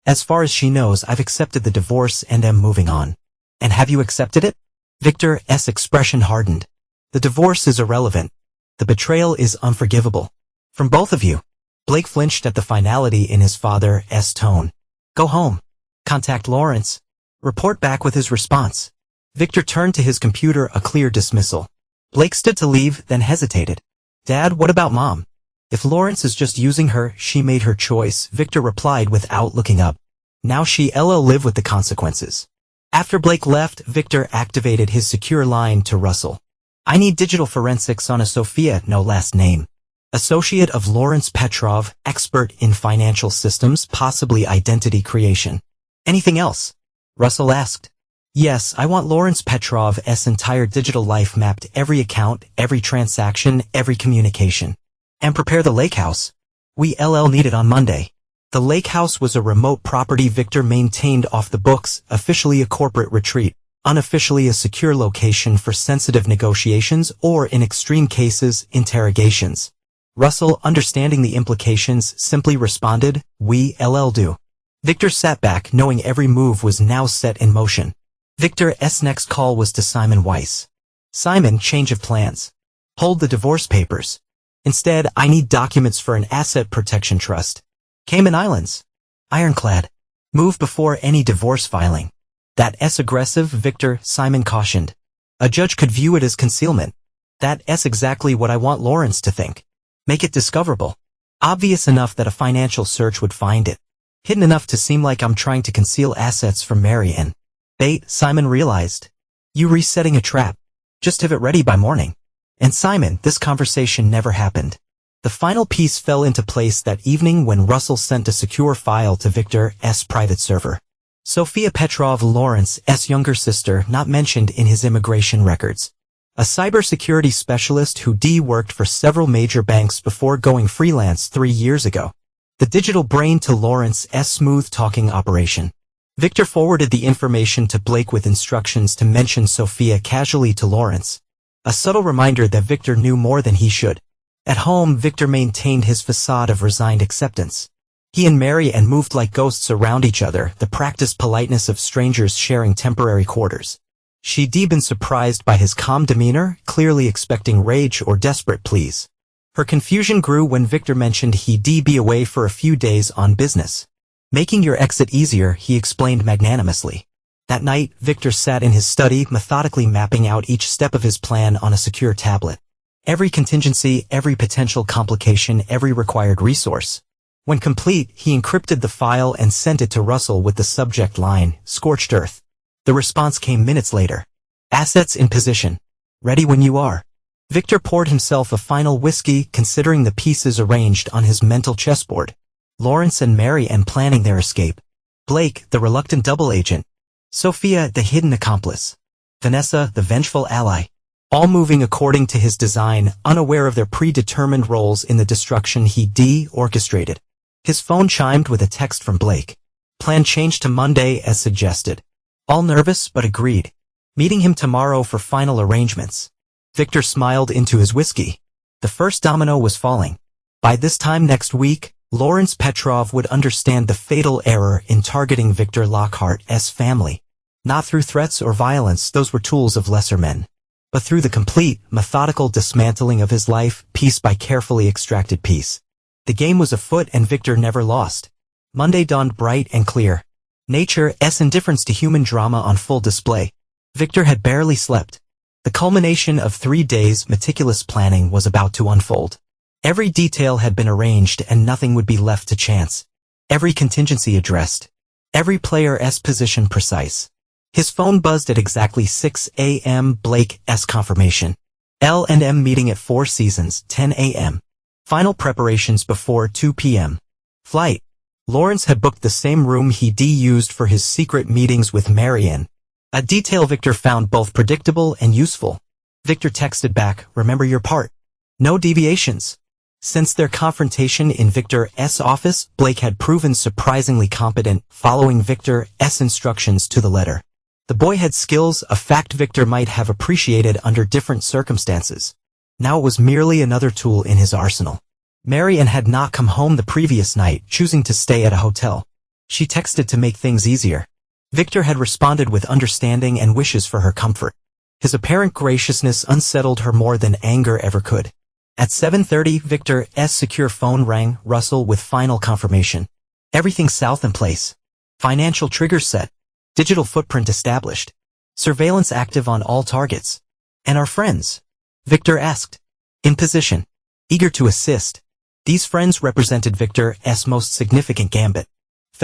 As far as she knows, I've accepted the divorce and am moving on. And have you accepted it? Victor's expression hardened. The divorce is irrelevant. The betrayal is unforgivable. From both of you. Blake flinched at the finality in his father's tone. Go home. Contact Lawrence. Report back with his response. Victor turned to his computer, a clear dismissal. Blake stood to leave, then hesitated. Dad, what about Mom? If Lawrence is just using her, she made her choice, Victor replied without looking up. Now she'll live with the consequences. After Blake left, Victor activated his secure line to Russell. I need digital forensics on a Sophia, no last name. Associate of Lawrence Petrov, expert in financial systems, possibly identity creation. Anything else? Russell asked. Yes, I want Lawrence Petrov's entire digital life mapped, every account, every transaction, every communication. And prepare the lake house. We'll need it on Monday. The lake house was a remote property Victor maintained off the books, officially a corporate retreat, unofficially a secure location for sensitive negotiations or, in extreme cases, interrogations. Russell, understanding the implications, simply responded, we'll do. Victor sat back, knowing every move was now set in motion. Victor's next call was to Simon Weiss. Simon, change of plans. Hold the divorce papers. Instead, I need documents for an asset protection trust. Cayman Islands. Ironclad. Move before any divorce filing. That's aggressive, Victor, Simon cautioned. A judge could view it as concealment. That's exactly what I want Lawrence to think. Make it discoverable. Obvious enough that a financial search would find it. Hidden enough to seem like I'm trying to conceal assets from Mary and bait, Simon realized. You resetting a trap. Just have it ready by morning. And Simon, this conversation never happened. The final piece fell into place that evening when Russell sent a secure file to Victor's private server. Sophia Petrov, Lawrence's younger sister, not mentioned in his immigration records. A cybersecurity specialist who worked for several major banks before going freelance 3 years ago. The digital brain to Lawrence's smooth-talking operation. Victor forwarded the information to Blake with instructions to mention Sophia casually to Lawrence. A subtle reminder that Victor knew more than he should. At home, Victor maintained his facade of resigned acceptance. He and Mary moved like ghosts around each other, the practiced politeness of strangers sharing temporary quarters. She'd been surprised by his calm demeanor, clearly expecting rage or desperate pleas. Her confusion grew when Victor mentioned he'd be away for a few days on business. Making your exit easier, he explained magnanimously. That night, Victor sat in his study, methodically mapping out each step of his plan on a secure tablet. Every contingency, every potential complication, every required resource. When complete, he encrypted the file and sent it to Russell with the subject line, Scorched Earth. The response came minutes later. Assets in position. Ready when you are. Victor poured himself a final whiskey, considering the pieces arranged on his mental chessboard. Lawrence and Mary and planning their escape. Blake, the reluctant double agent. Sophia, the hidden accomplice. Vanessa, the vengeful ally. All moving according to his design, unaware of their predetermined roles in the destruction he orchestrated. His phone chimed with a text from Blake. Plan changed to Monday as suggested. All nervous but agreed. Meeting him tomorrow for final arrangements. Victor smiled into his whiskey. The first domino was falling. By this time next week, Lawrence Petrov would understand the fatal error in targeting Victor Lockhart's family. Not through threats or violence, those were tools of lesser men, but through the complete, methodical dismantling of his life, piece by carefully extracted piece. The game was afoot and Victor never lost. Monday dawned bright and clear. Nature's indifference to human drama on full display. Victor had barely slept. The culmination of 3 days' meticulous planning was about to unfold. Every detail had been arranged and nothing would be left to chance. Every contingency addressed. Every player's position precise. His phone buzzed at exactly 6 a.m. Blake's confirmation. L&M meeting at Four Seasons, 10 a.m. Final preparations before 2 p.m. Flight. Lawrence had booked the same room he used for his secret meetings with Marianne. A detail Victor found both predictable and useful. Victor texted back, remember your part. No deviations. Since their confrontation in Victor's office, Blake had proven surprisingly competent, following Victor's instructions to the letter. The boy had skills, a fact Victor might have appreciated under different circumstances. Now it was merely another tool in his arsenal. Marianne had not come home the previous night, choosing to stay at a hotel. She texted to make things easier. Victor had responded with understanding and wishes for her comfort. His apparent graciousness unsettled her more than anger ever could. At 7:30, Victor's secure phone rang, Russell with final confirmation. Everything south in place. Financial triggers set. Digital footprint established. Surveillance active on all targets. And our friends? Victor asked. In position. Eager to assist. These friends represented Victor's most significant gambit.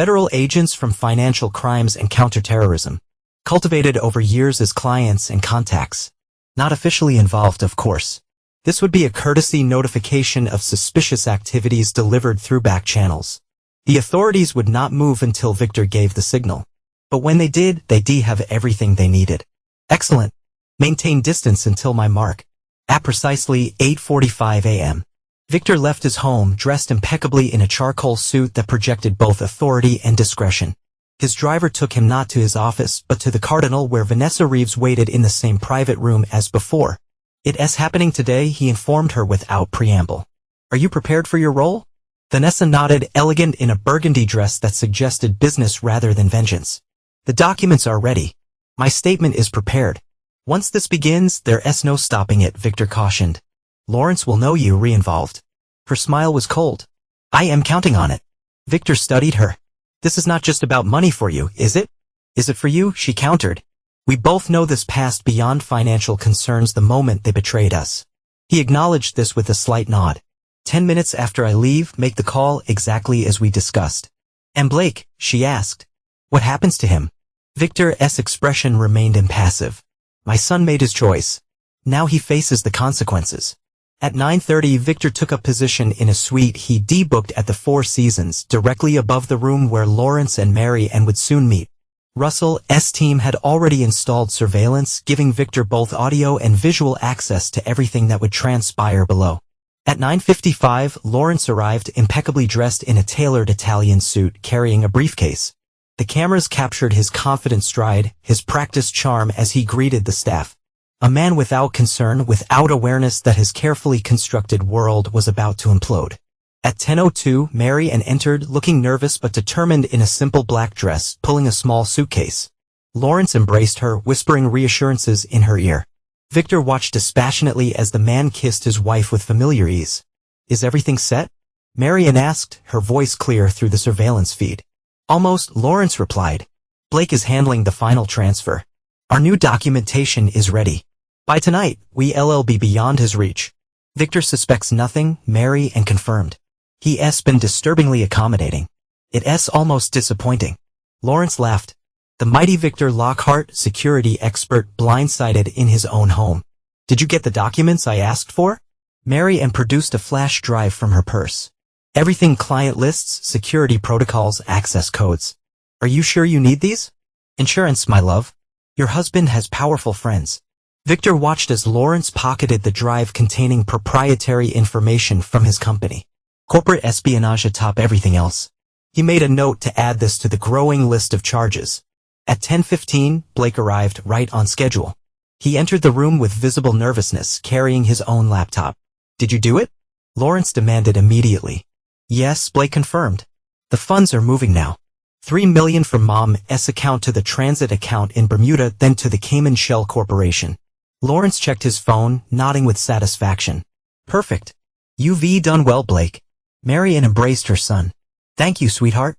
Federal agents from financial crimes and counterterrorism. Cultivated over years as clients and contacts. Not officially involved, of course. This would be a courtesy notification of suspicious activities delivered through back channels. The authorities would not move until Victor gave the signal. But when they did, they have everything they needed. Excellent. Maintain distance until my mark. At precisely 8:45 a.m. Victor left his home dressed impeccably in a charcoal suit that projected both authority and discretion. His driver took him not to his office, but to the Cardinal, where Vanessa Reeves waited in the same private room as before. It's happening today, he informed her without preamble. Are you prepared for your role? Vanessa nodded, elegant in a burgundy dress that suggested business rather than vengeance. The documents are ready. My statement is prepared. Once this begins, there's no stopping it, Victor cautioned. Lawrence will know you re-involved. Her smile was cold. I am counting on it. Victor studied her. This is not just about money for you, is it? Is it for you? She countered. We both know this passed beyond financial concerns the moment they betrayed us. He acknowledged this with a slight nod. 10 minutes after I leave, make the call exactly as we discussed. And Blake, she asked. What happens to him? Victor's expression remained impassive. My son made his choice. Now he faces the consequences. At 9:30, Victor took up position in a suite he booked at the Four Seasons, directly above the room where Lawrence and Marianne would soon meet. Russell's team had already installed surveillance, giving Victor both audio and visual access to everything that would transpire below. At 9:55, Lawrence arrived, impeccably dressed in a tailored Italian suit, carrying a briefcase. The cameras captured his confident stride, his practiced charm as he greeted the staff. A man without concern, without awareness that his carefully constructed world was about to implode. At 10:02, Marianne entered, looking nervous but determined in a simple black dress, pulling a small suitcase. Lawrence embraced her, whispering reassurances in her ear. Victor watched dispassionately as the man kissed his wife with familiar ease. Is everything set? Marianne asked, her voice clear through the surveillance feed. Almost, Lawrence replied. Blake is handling the final transfer. Our new documentation is ready. By tonight, we'll be beyond his reach. Victor suspects nothing, Marianne confirmed. He's been disturbingly accommodating. It's almost disappointing. Lawrence laughed. The mighty Victor Lockhart, security expert, blindsided in his own home. Did you get the documents I asked for? Mary Ann produced a flash drive from her purse. Everything: client lists, security protocols, access codes. Are you sure you need these? Insurance, my love. Your husband has powerful friends. Victor watched as Lawrence pocketed the drive containing proprietary information from his company. Corporate espionage atop everything else. He made a note to add this to the growing list of charges. At 10:15, Blake arrived right on schedule. He entered the room with visible nervousness, carrying his own laptop. Did you do it? Lawrence demanded immediately. Yes, Blake confirmed. The funds are moving now. $3 million from Mom's account to the transit account in Bermuda, then to the Cayman Shell Corporation. Lawrence checked his phone, nodding with satisfaction. Perfect. You've done well, Blake. Mary Ann embraced her son. Thank you, sweetheart.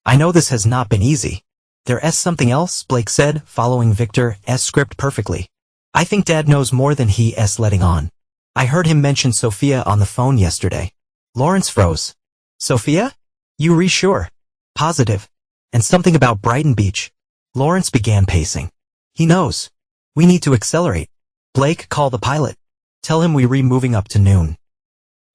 I know this has not been easy. There's something else, Blake said, following Victor's script perfectly. I think Dad knows more than he's letting on. I heard him mention Sophia on the phone yesterday. Lawrence froze. Sophia? You sure? Positive. And something about Brighton Beach. Lawrence began pacing. He knows. We need to accelerate. Blake, call the pilot. Tell him we're moving up to noon.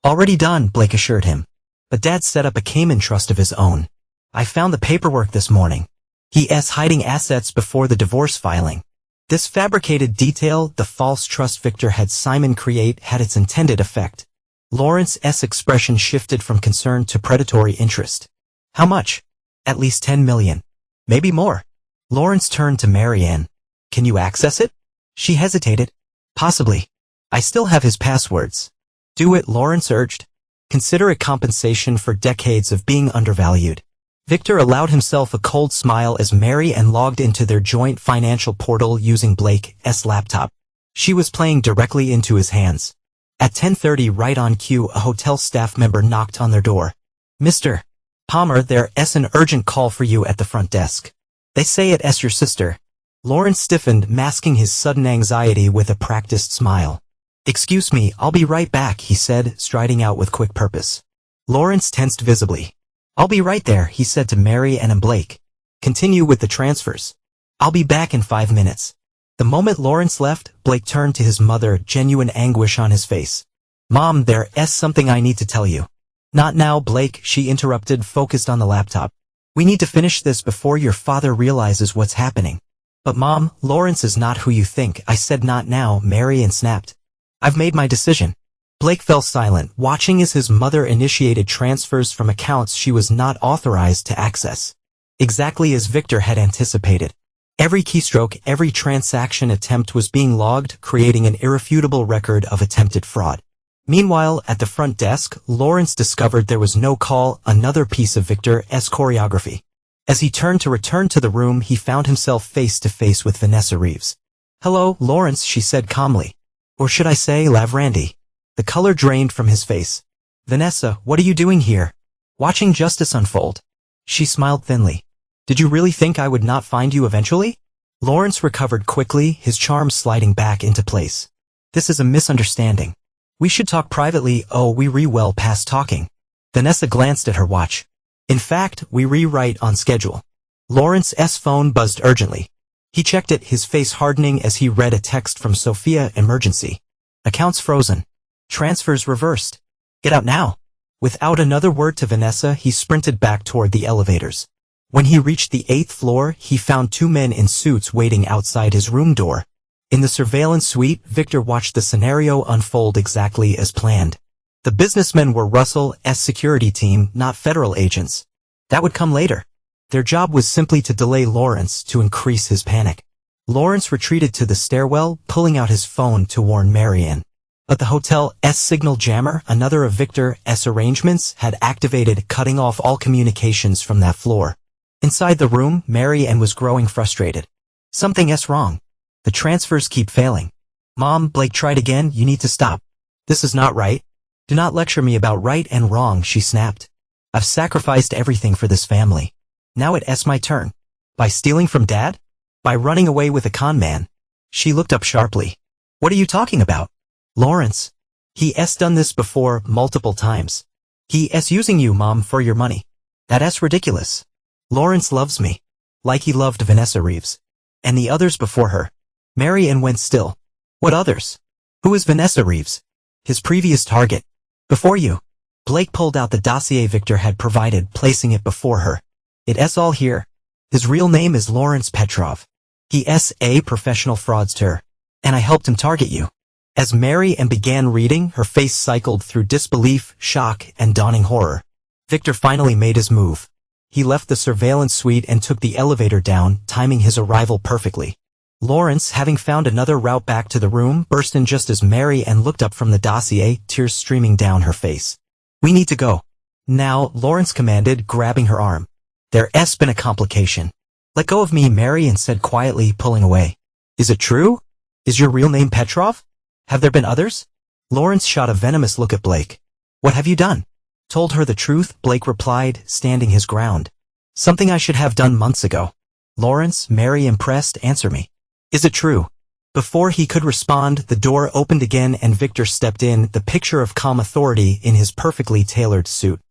Already done, Blake assured him. But Dad set up a Cayman trust of his own. I found the paperwork this morning. He's hiding assets before the divorce filing. This fabricated detail, the false trust Victor had Simon create, had its intended effect. Lawrence's expression shifted from concern to predatory interest. How much? At least 10 million. Maybe more. Lawrence turned to Mary Ann. Can you access it? She hesitated. Possibly. I still have his passwords. Do it, Lawrence urged. Consider it compensation for decades of being undervalued. Victor allowed himself a cold smile as Mary Ann logged into their joint financial portal using Blake's laptop. She was playing directly into his hands. At 10:30, right on cue, a hotel staff member knocked on their door. Mr. Palmer, there's an urgent call for you at the front desk. They say it's your sister. Lawrence stiffened, masking his sudden anxiety with a practiced smile. Excuse me, I'll be right back, he said, striding out with quick purpose. Lawrence tensed visibly. I'll be right there, he said to Mary Ann and Blake. Continue with the transfers. I'll be back in 5 minutes. The moment Lawrence left, Blake turned to his mother, genuine anguish on his face. Mom, there's something I need to tell you. Not now, Blake, she interrupted, focused on the laptop. We need to finish this before your father realizes what's happening. But Mom, Lawrence is not who you think. I said not now, Mary Ann snapped. I've made my decision. Blake fell silent, watching as his mother initiated transfers from accounts she was not authorized to access. Exactly as Victor had anticipated. Every keystroke, every transaction attempt was being logged, creating an irrefutable record of attempted fraud. Meanwhile, at the front desk, Lawrence discovered there was no call, another piece of Victor's choreography. As he turned to return to the room, he found himself face to face with Vanessa Reeves. Hello, Lawrence, she said calmly. Or should I say, Lavrandi. The color drained from his face. Vanessa, what are you doing here? Watching justice unfold. She smiled thinly. Did you really think I would not find you eventually? Lawrence recovered quickly, his charm sliding back into place. This is a misunderstanding. We should talk privately. Oh, we well past talking. Vanessa glanced at her watch. In fact, we right on schedule. Lawrence's phone buzzed urgently. He checked it, his face hardening as he read a text from Sophia. Emergency. Accounts frozen. Transfers reversed. Get out now. Without another word to Vanessa, he sprinted back toward the elevators. When he reached the 8th floor, he found 2 men in suits waiting outside his room door. In the surveillance suite, Victor watched the scenario unfold exactly as planned. The businessmen were Russell's security team, not federal agents. That would come later. Their job was simply to delay Lawrence, to increase his panic. Lawrence retreated to the stairwell, pulling out his phone to warn Mary Ann. But the hotel's signal jammer, another of Victor's arrangements, had activated, cutting off all communications from that floor. Inside the room, Mary Ann was growing frustrated. Something's wrong. The transfers keep failing. Mom, Blake tried again, you need to stop. This is not right. Do not lecture me about right and wrong, she snapped. I've sacrificed everything for this family. Now it's my turn. By stealing from Dad? By running away with a con man? She looked up sharply. What are you talking about? Lawrence. He's done this before, multiple times. He's using you, Mom, for your money. That's ridiculous. Lawrence loves me. like he loved Vanessa Reeves. And the others before her. Mary Ann went still. What others? Who is Vanessa Reeves? His previous target. Before you. Blake pulled out the dossier Victor had provided, placing it before her. It's all here. His real name is Lawrence Petrov. He's a professional fraudster. And I helped him target you. As Mary Ann began reading, her face cycled through disbelief, shock, and dawning horror. Victor finally made his move. He left the surveillance suite and took the elevator down, timing his arrival perfectly. Lawrence, having found another route back to the room, burst in just as Mary Ann looked up from the dossier, tears streaming down her face. We need to go. Now, Lawrence commanded, grabbing her arm. There's been a complication. Let go of me, Mary Ann said quietly, pulling away. Is it true? Is your real name Petrov? Have there been others? Lawrence shot a venomous look at Blake. What have you done? Told her the truth, Blake replied, standing his ground. Something I should have done months ago. Lawrence, Mary Ann pressed, answer me. Is it true? Before he could respond, the door opened again and Victor stepped in, the picture of calm authority in his perfectly tailored suit.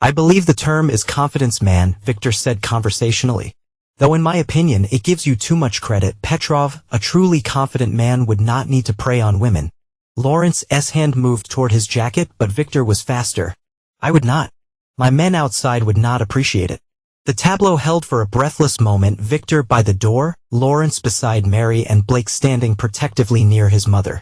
I believe the term is confidence man, Victor said conversationally. Though in my opinion it gives you too much credit. Petrov, a truly confident man, would not need to prey on women. Lawrence's hand moved toward his jacket, but Victor was faster. I would not. My men outside would not appreciate it. The tableau held for a breathless moment, Victor by the door, Lawrence beside Mary and Blake standing protectively near his mother.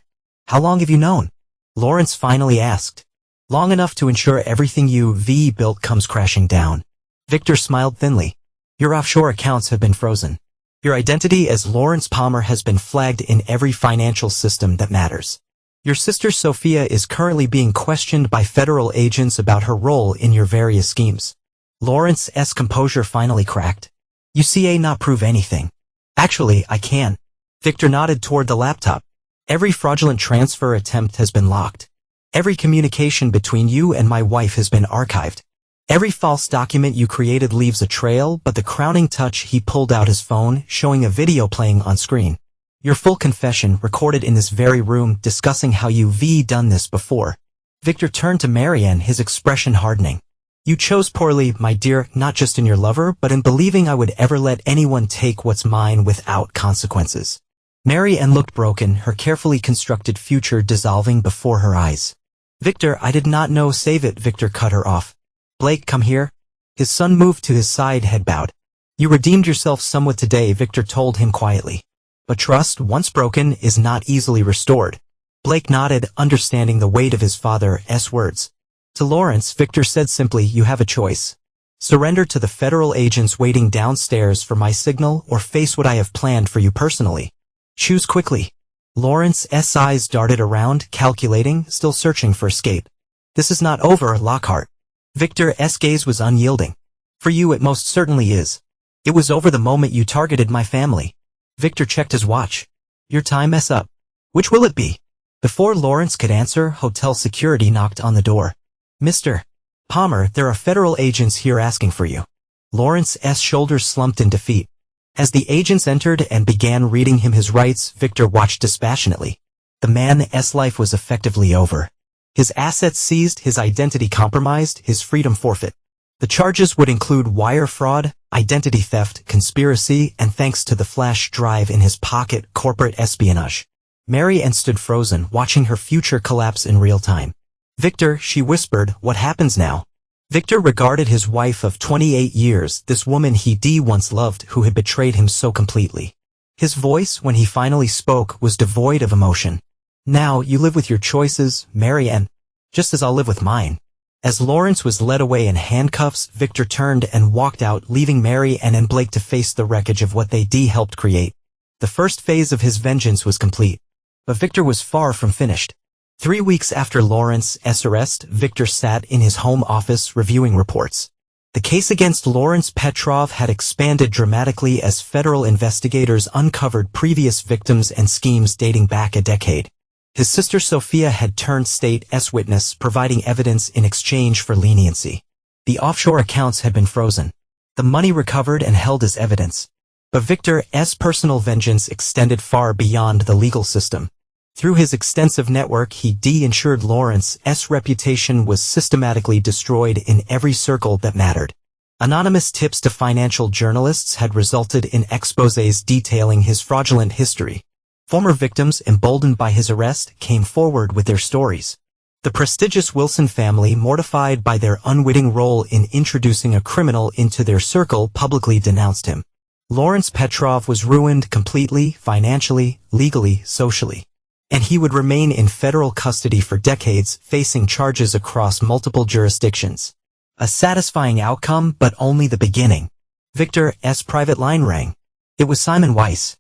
How long have you known? Lawrence finally asked. Long enough to ensure everything you've built comes crashing down. Victor smiled thinly. Your offshore accounts have been frozen. Your identity as Lawrence Palmer has been flagged in every financial system that matters. Your sister Sophia is currently being questioned by federal agents about her role in your various schemes. Lawrence's composure finally cracked. You can't not prove anything. Actually, I can. Victor nodded toward the laptop. Every fraudulent transfer attempt has been locked. Every communication between you and my wife has been archived. Every false document you created leaves a trail, but the crowning touch, he pulled out his phone, showing a video playing on screen. Your full confession, recorded in this very room, discussing how you've done this before. Victor turned to Mary Ann, his expression hardening. You chose poorly, my dear, not just in your lover, but in believing I would ever let anyone take what's mine without consequences. Mary Ann looked broken, her carefully constructed future dissolving before her eyes. Victor, I did not know. Save it, Victor cut her off. Blake, come here. His son moved to his side, head bowed. You redeemed yourself somewhat today, Victor told him quietly. But trust, once broken, is not easily restored. Blake nodded, understanding the weight of his father's words. To Lawrence, Victor said simply, you have a choice. Surrender to the federal agents waiting downstairs for my signal, or face what I have planned for you personally. Choose quickly. Lawrence's eyes darted around, calculating, still searching for escape. This is not over, Lockhart. Victor's gaze was unyielding. For you it most certainly is. It was over the moment you targeted my family. Victor checked his watch. Your time's up. Which will it be? Before Lawrence could answer, hotel security knocked on the door. Mr. Palmer, there are federal agents here asking for you. Lawrence's shoulders slumped in defeat. As the agents entered and began reading him his rights, Victor watched dispassionately. The man's life was effectively over. His assets seized, his identity compromised, his freedom forfeit. The charges would include wire fraud, identity theft, conspiracy, and thanks to the flash drive in his pocket, corporate espionage. Mary Ann stood frozen, watching her future collapse in real time. Victor, she whispered, what happens now? Victor regarded his wife of 28 years, this woman he once loved, who had betrayed him so completely. His voice, when he finally spoke, was devoid of emotion. Now, you live with your choices, Mary Ann, just as I'll live with mine. As Lawrence was led away in handcuffs, Victor turned and walked out, leaving Mary Ann and Blake to face the wreckage of what they helped create. The first phase of his vengeance was complete. But Victor was far from finished. 3 weeks after Lawrence's arrest, Victor sat in his home office reviewing reports. The case against Lawrence Petrov had expanded dramatically as federal investigators uncovered previous victims and schemes dating back a decade. His sister Sophia had turned state's witness, providing evidence in exchange for leniency. The offshore accounts had been frozen. The money recovered and held as evidence. But Victor's personal vengeance extended far beyond the legal system. Through his extensive network, he ensured Lawrence's reputation was systematically destroyed in every circle that mattered. Anonymous tips to financial journalists had resulted in exposés detailing his fraudulent history. Former victims, emboldened by his arrest, came forward with their stories. The prestigious Wilson family, mortified by their unwitting role in introducing a criminal into their circle, publicly denounced him. Lawrence Petrov was ruined completely, financially, legally, socially. And he would remain in federal custody for decades, facing charges across multiple jurisdictions. A satisfying outcome, but only the beginning. Victor's private line rang. It was Simon Weiss.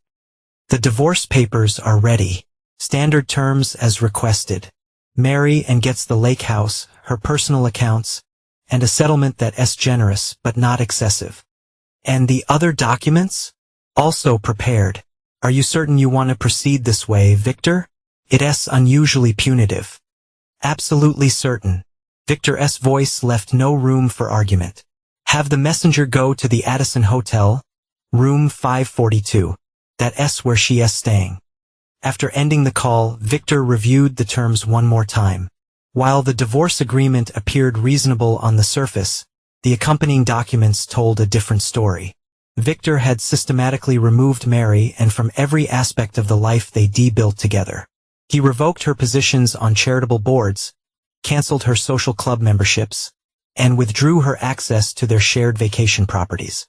The divorce papers are ready. Standard terms as requested. Mary and gets the lake house, her personal accounts, and a settlement that's generous but not excessive. And the other documents? Also prepared. Are you certain you want to proceed this way, Victor? It's unusually punitive. Absolutely certain. Victor's voice left no room for argument. Have the messenger go to the Addison Hotel, room 542. That's where she is staying. After ending the call, Victor reviewed the terms one more time. While the divorce agreement appeared reasonable on the surface, the accompanying documents told a different story. Victor had systematically removed Mary and from every aspect of the life they built together. He revoked her positions on charitable boards, canceled her social club memberships, and withdrew her access to their shared vacation properties.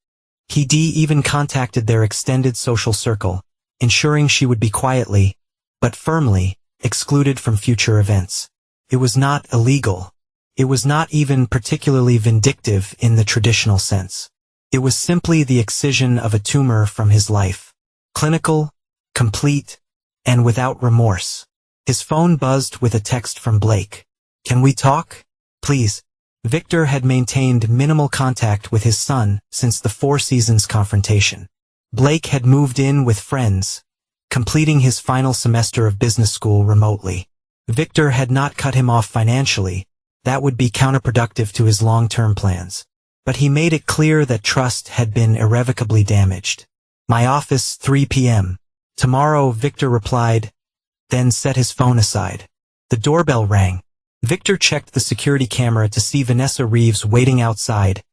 He even contacted their extended social circle, ensuring she would be quietly, but firmly, excluded from future events. It was not illegal. It was not even particularly vindictive in the traditional sense. It was simply the excision of a tumor from his life. Clinical, complete, and without remorse. His phone buzzed with a text from Blake. Can we talk? Please. Victor had maintained minimal contact with his son since the Four Seasons confrontation. Blake had moved in with friends, completing his final semester of business school remotely. Victor had not cut him off financially. That would be counterproductive to his long-term plans. But he made it clear that trust had been irrevocably damaged. My office, 3 p.m. Tomorrow, Victor replied, then set his phone aside. The doorbell rang. Victor checked the security camera to see Vanessa Reeves waiting outside,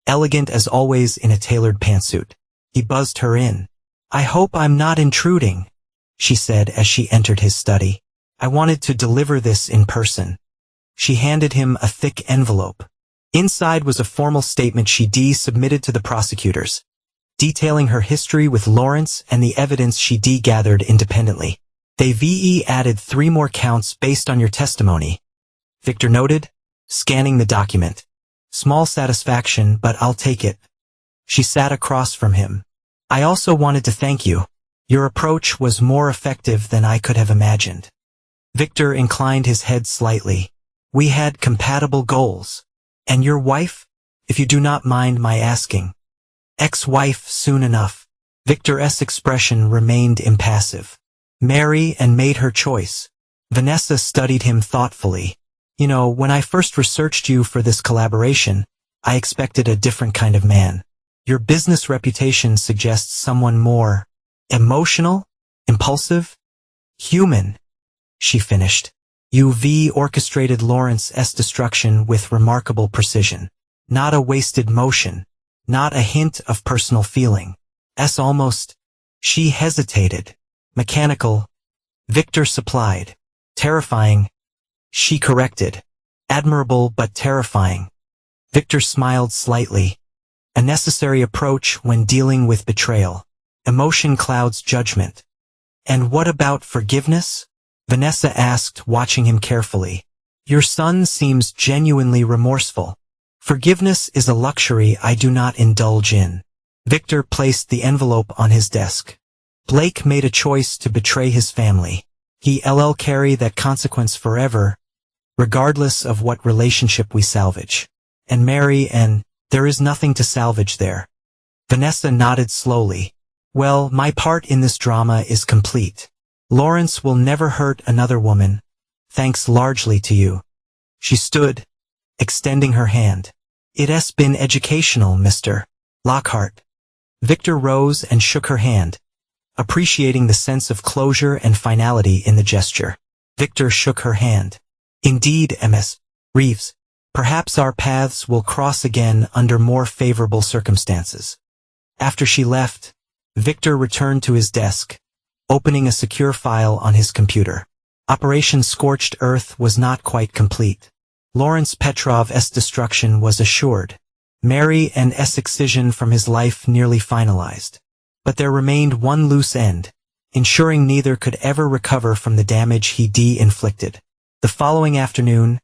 elegant as always in a tailored pantsuit. He buzzed her in. I hope I'm not intruding, she said as she entered his study. I wanted to deliver this in person. She handed him a thick envelope. Inside was a formal statement she submitted to the prosecutors, detailing her history with Lawrence and the evidence she gathered independently. They added 3 more counts based on your testimony, Victor noted, scanning the document. Small satisfaction, but I'll take it. She sat across from him. I also wanted to thank you. Your approach was more effective than I could have imagined. Victor inclined his head slightly. We had compatible goals. And your wife? If you do not mind my asking. Ex-wife soon enough. Victor's expression remained impassive. Mary and made her choice. Vanessa studied him thoughtfully. You know, when I first researched you for this collaboration, I expected a different kind of man. Your business reputation suggests someone more emotional, impulsive, human, she finished. You orchestrated Lawrence's destruction with remarkable precision. Not a wasted motion, not a hint of personal feeling. Almost. She hesitated. Mechanical. Victor supplied. Terrifying. She corrected. Admirable but terrifying. Victor smiled slightly. A necessary approach when dealing with betrayal. Emotion clouds judgment. And what about forgiveness? Vanessa asked, watching him carefully. Your son seems genuinely remorseful. Forgiveness is a luxury I do not indulge in. Victor placed the envelope on his desk. Blake made a choice to betray his family. He'll carry that consequence forever, regardless of what relationship we salvage. And Mary, and there is nothing to salvage there. Vanessa nodded slowly. Well, my part in this drama is complete. Lawrence will never hurt another woman, thanks largely to you. She stood, extending her hand. It's been educational, Mr. Lockhart. Victor rose and shook her hand, appreciating the sense of closure and finality in the gesture. Victor shook her hand. Indeed, Ms. Reeves. Perhaps our paths will cross again under more favorable circumstances. After she left, Victor returned to his desk, opening a secure file on his computer. Operation Scorched Earth was not quite complete. Lawrence Petrov's destruction was assured. Mary and S' excision from his life nearly finalized. But there remained one loose end, ensuring neither could ever recover from the damage he inflicted. The following afternoon,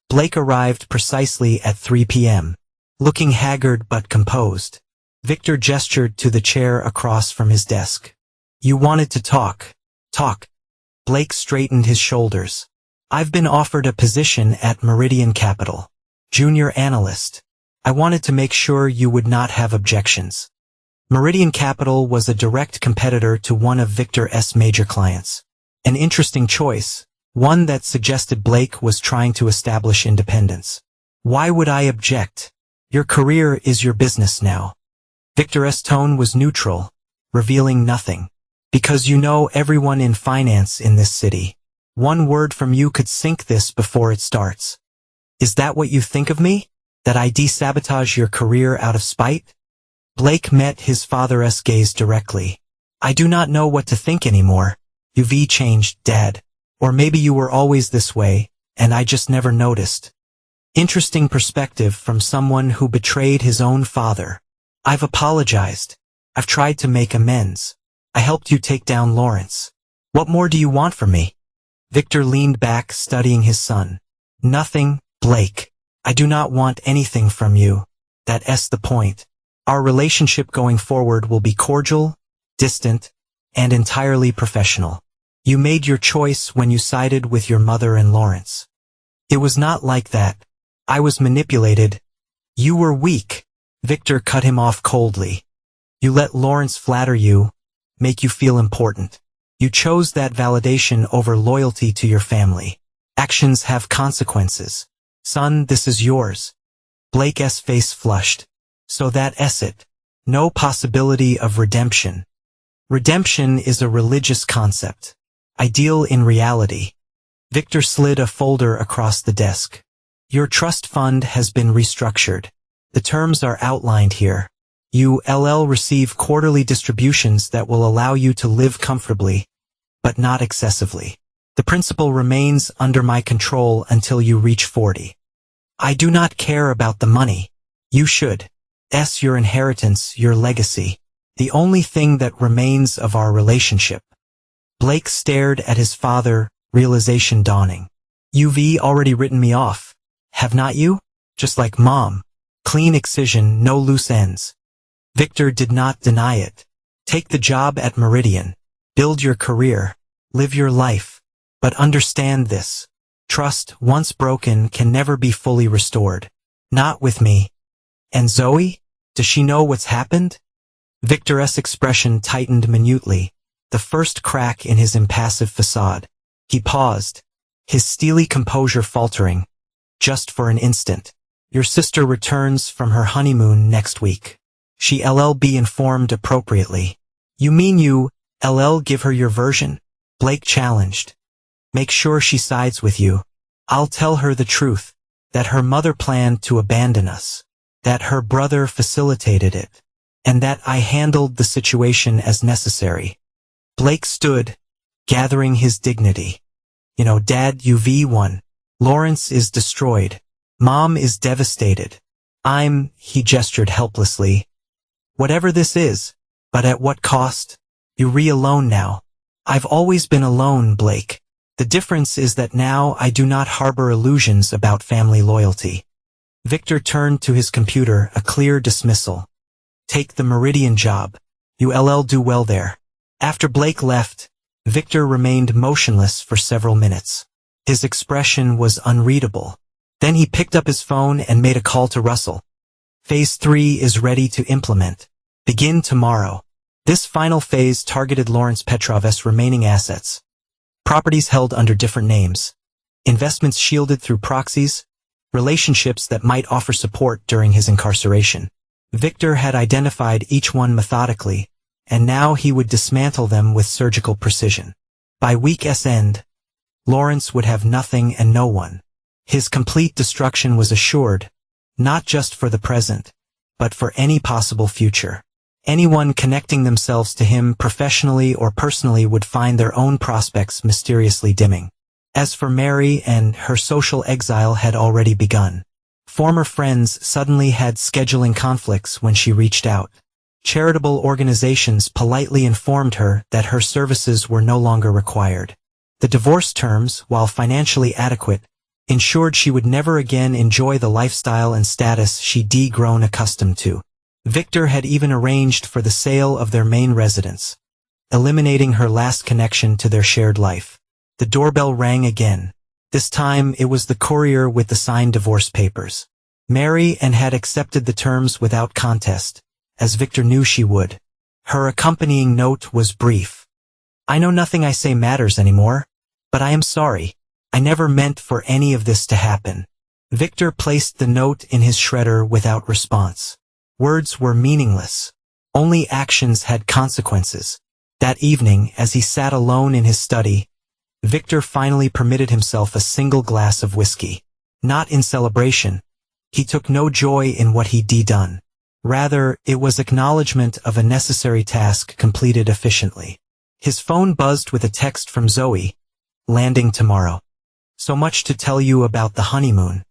Blake arrived precisely at 3 p.m. Looking haggard but composed, Victor gestured to the chair across from his desk. "You wanted to talk." "Talk." Blake straightened his shoulders. "I've been offered a position at Meridian Capital. Junior analyst. I wanted to make sure you would not have objections." Meridian Capital was a direct competitor to one of Victor's major clients. An interesting choice, one that suggested Blake was trying to establish independence. "Why would I object? Your career is your business now." Victor's tone was neutral, revealing nothing. "Because you know everyone in finance in this city. One word from you could sink this before it starts." "Is that what you think of me? That I sabotage your career out of spite?" Blake met his father's gaze directly. "I do not know what to think anymore. You've changed, Dad. Or maybe you were always this way, and I just never noticed." Interesting perspective from someone who betrayed his own father. "I've apologized. I've tried to make amends. I helped you take down Lawrence. What more do you want from me?" Victor leaned back, studying his son. "Nothing, Blake. I do not want anything from you. That's the point. Our relationship going forward will be cordial, distant, and entirely professional. You made your choice when you sided with your mother and Lawrence. It was not like that. I was manipulated. You were weak." Victor cut him off coldly. "You let Lawrence flatter you, make you feel important. You chose that validation over loyalty to your family. Actions have consequences. Son, this is yours." Blake's face flushed. "So that's it. No possibility of redemption." "Redemption is a religious concept. Ideal in reality." Victor slid a folder across the desk. "Your trust fund has been restructured. The terms are outlined here. You'll receive quarterly distributions that will allow you to live comfortably, but not excessively. The principal remains under my control until you reach 40. I do not care about the money. You should. Your inheritance, your legacy. The only thing that remains of our relationship." Blake stared at his father, realization dawning. "You've already written me off, have not you? Just like Mom. Clean excision, no loose ends." Victor did not deny it. "Take the job at Meridian. Build your career. Live your life. But understand this. Trust, once broken, can never be fully restored. Not with me." "And Zoe? Does she know what's happened?" Victor's expression tightened minutely, the first crack in his impassive facade. He paused, his steely composure faltering. "Just for an instant. Your sister returns from her honeymoon next week. She'll be informed appropriately." "You mean you'll give her your version?" Blake challenged. "Make sure she sides with you. I'll tell her the truth, that her mother planned to abandon us, that her brother facilitated it, and that I handled the situation as necessary." Blake stood, gathering his dignity. "Dad, you've won. Lawrence is destroyed. Mom is devastated. He gestured helplessly. "Whatever this is, but at what cost? You're alone now." "I've always been alone, Blake. The difference is that now I do not harbor illusions about family loyalty." Victor turned to his computer, a clear dismissal. "Take the Meridian job. You'll do well there." After Blake left, Victor remained motionless for several minutes. His expression was unreadable. Then he picked up his phone and made a call to Russell. "Phase 3 is ready to implement. Begin tomorrow." This final phase targeted Lawrence Petrov's remaining assets. Properties held under different names. Investments shielded through proxies. Relationships that might offer support during his incarceration. Victor had identified each one methodically, and now he would dismantle them with surgical precision. By week's end, Lawrence would have nothing and no one. His complete destruction was assured, not just for the present, but for any possible future. Anyone connecting themselves to him professionally or personally would find their own prospects mysteriously dimming. As for Mary, and her social exile had already begun. Former friends suddenly had scheduling conflicts when she reached out. Charitable organizations politely informed her that her services were no longer required. The divorce terms, while financially adequate, ensured she would never again enjoy the lifestyle and status she'd grown accustomed to. Victor had even arranged for the sale of their main residence, eliminating her last connection to their shared life. The doorbell rang again. This time it was the courier with the signed divorce papers. Mary had accepted the terms without contest, as Victor knew she would. Her accompanying note was brief. "I know nothing I say matters anymore, but I am sorry. I never meant for any of this to happen." Victor placed the note in his shredder without response. Words were meaningless. Only actions had consequences. That evening, as he sat alone in his study, Victor finally permitted himself a single glass of whiskey. Not in celebration. He took no joy in what he'd done. Rather, it was acknowledgement of a necessary task completed efficiently. His phone buzzed with a text from Zoe, "Landing tomorrow. So much to tell you about the honeymoon.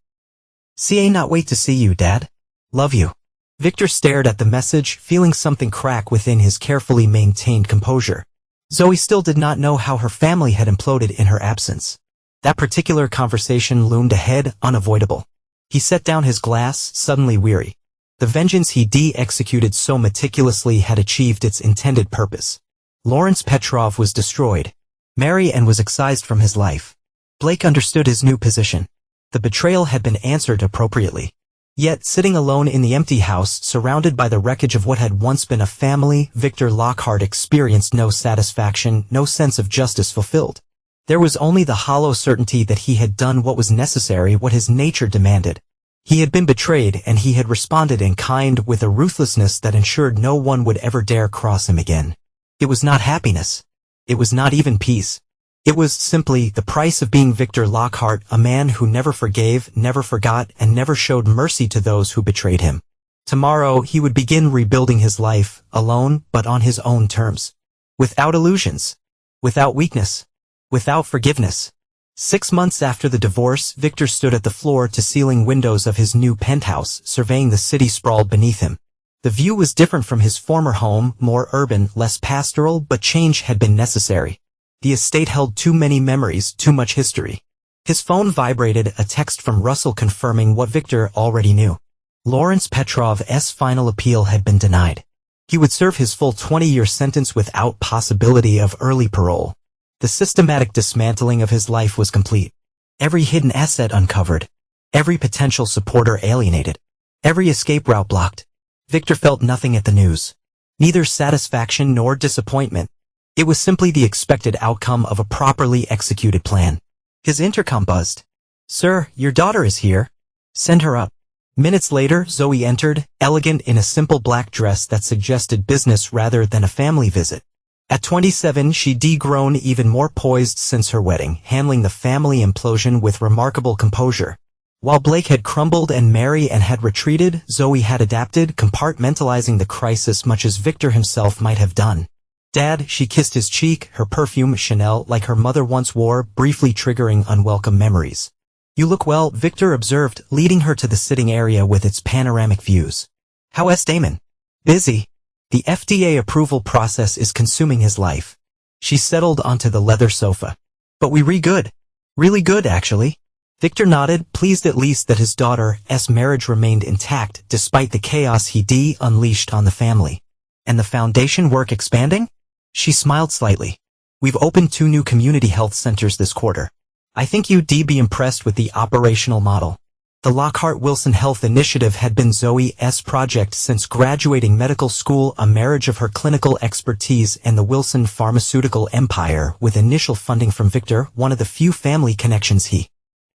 Not wait to see you, Dad. Love you." Victor stared at the message, feeling something crack within his carefully maintained composure. Zoe still did not know how her family had imploded in her absence. That particular conversation loomed ahead, unavoidable. He set down his glass, suddenly weary. The vengeance he'd executed so meticulously had achieved its intended purpose. Lawrence Petrov was destroyed. Mary was excised from his life. Blake understood his new position. The betrayal had been answered appropriately. Yet, sitting alone in the empty house, surrounded by the wreckage of what had once been a family, Victor Lockhart experienced no satisfaction, no sense of justice fulfilled. There was only the hollow certainty that he had done what was necessary, what his nature demanded. He had been betrayed, and he had responded in kind with a ruthlessness that ensured no one would ever dare cross him again. It was not happiness. It was not even peace. It was simply the price of being Victor Lockhart, a man who never forgave, never forgot, and never showed mercy to those who betrayed him. Tomorrow he would begin rebuilding his life, alone but on his own terms. Without illusions. Without weakness. Without forgiveness. 6 months after the divorce, Victor stood at the floor-to-ceiling windows of his new penthouse, surveying the city sprawled beneath him. The view was different from his former home, more urban, less pastoral, but change had been necessary. The estate held too many memories, too much history. His phone vibrated, a text from Russell confirming what Victor already knew. Lawrence Petrov's final appeal had been denied. He would serve his full 20-year sentence without possibility of early parole. The systematic dismantling of his life was complete. Every hidden asset uncovered. Every potential supporter alienated. Every escape route blocked. Victor felt nothing at the news. Neither satisfaction nor disappointment. It was simply the expected outcome of a properly executed plan. His intercom buzzed. "Sir, your daughter is here. Send her up." Minutes later, Zoe entered, elegant in a simple black dress that suggested business rather than a family visit. At 27, she'd grown even more poised since her wedding, handling the family implosion with remarkable composure. While Blake had crumbled and Mary had retreated, Zoe had adapted, compartmentalizing the crisis much as Victor himself might have done. "Dad," she kissed his cheek, her perfume Chanel like her mother once wore, briefly triggering unwelcome memories. "You look well," Victor observed, leading her to the sitting area with its panoramic views. "How's Damon?" "Busy. The FDA approval process is consuming his life." She settled onto the leather sofa. "But we good. Really good, actually." Victor nodded, pleased at least that his daughter's marriage remained intact despite the chaos he'd unleashed on the family. "And the foundation work expanding?" She smiled slightly. "We've opened 2 new community health centers this quarter. I think you'd be impressed with the operational model." The Lockhart-Wilson Health Initiative had been Zoe's project since graduating medical school, a marriage of her clinical expertise and the Wilson pharmaceutical empire, with initial funding from Victor, one of the few family connections he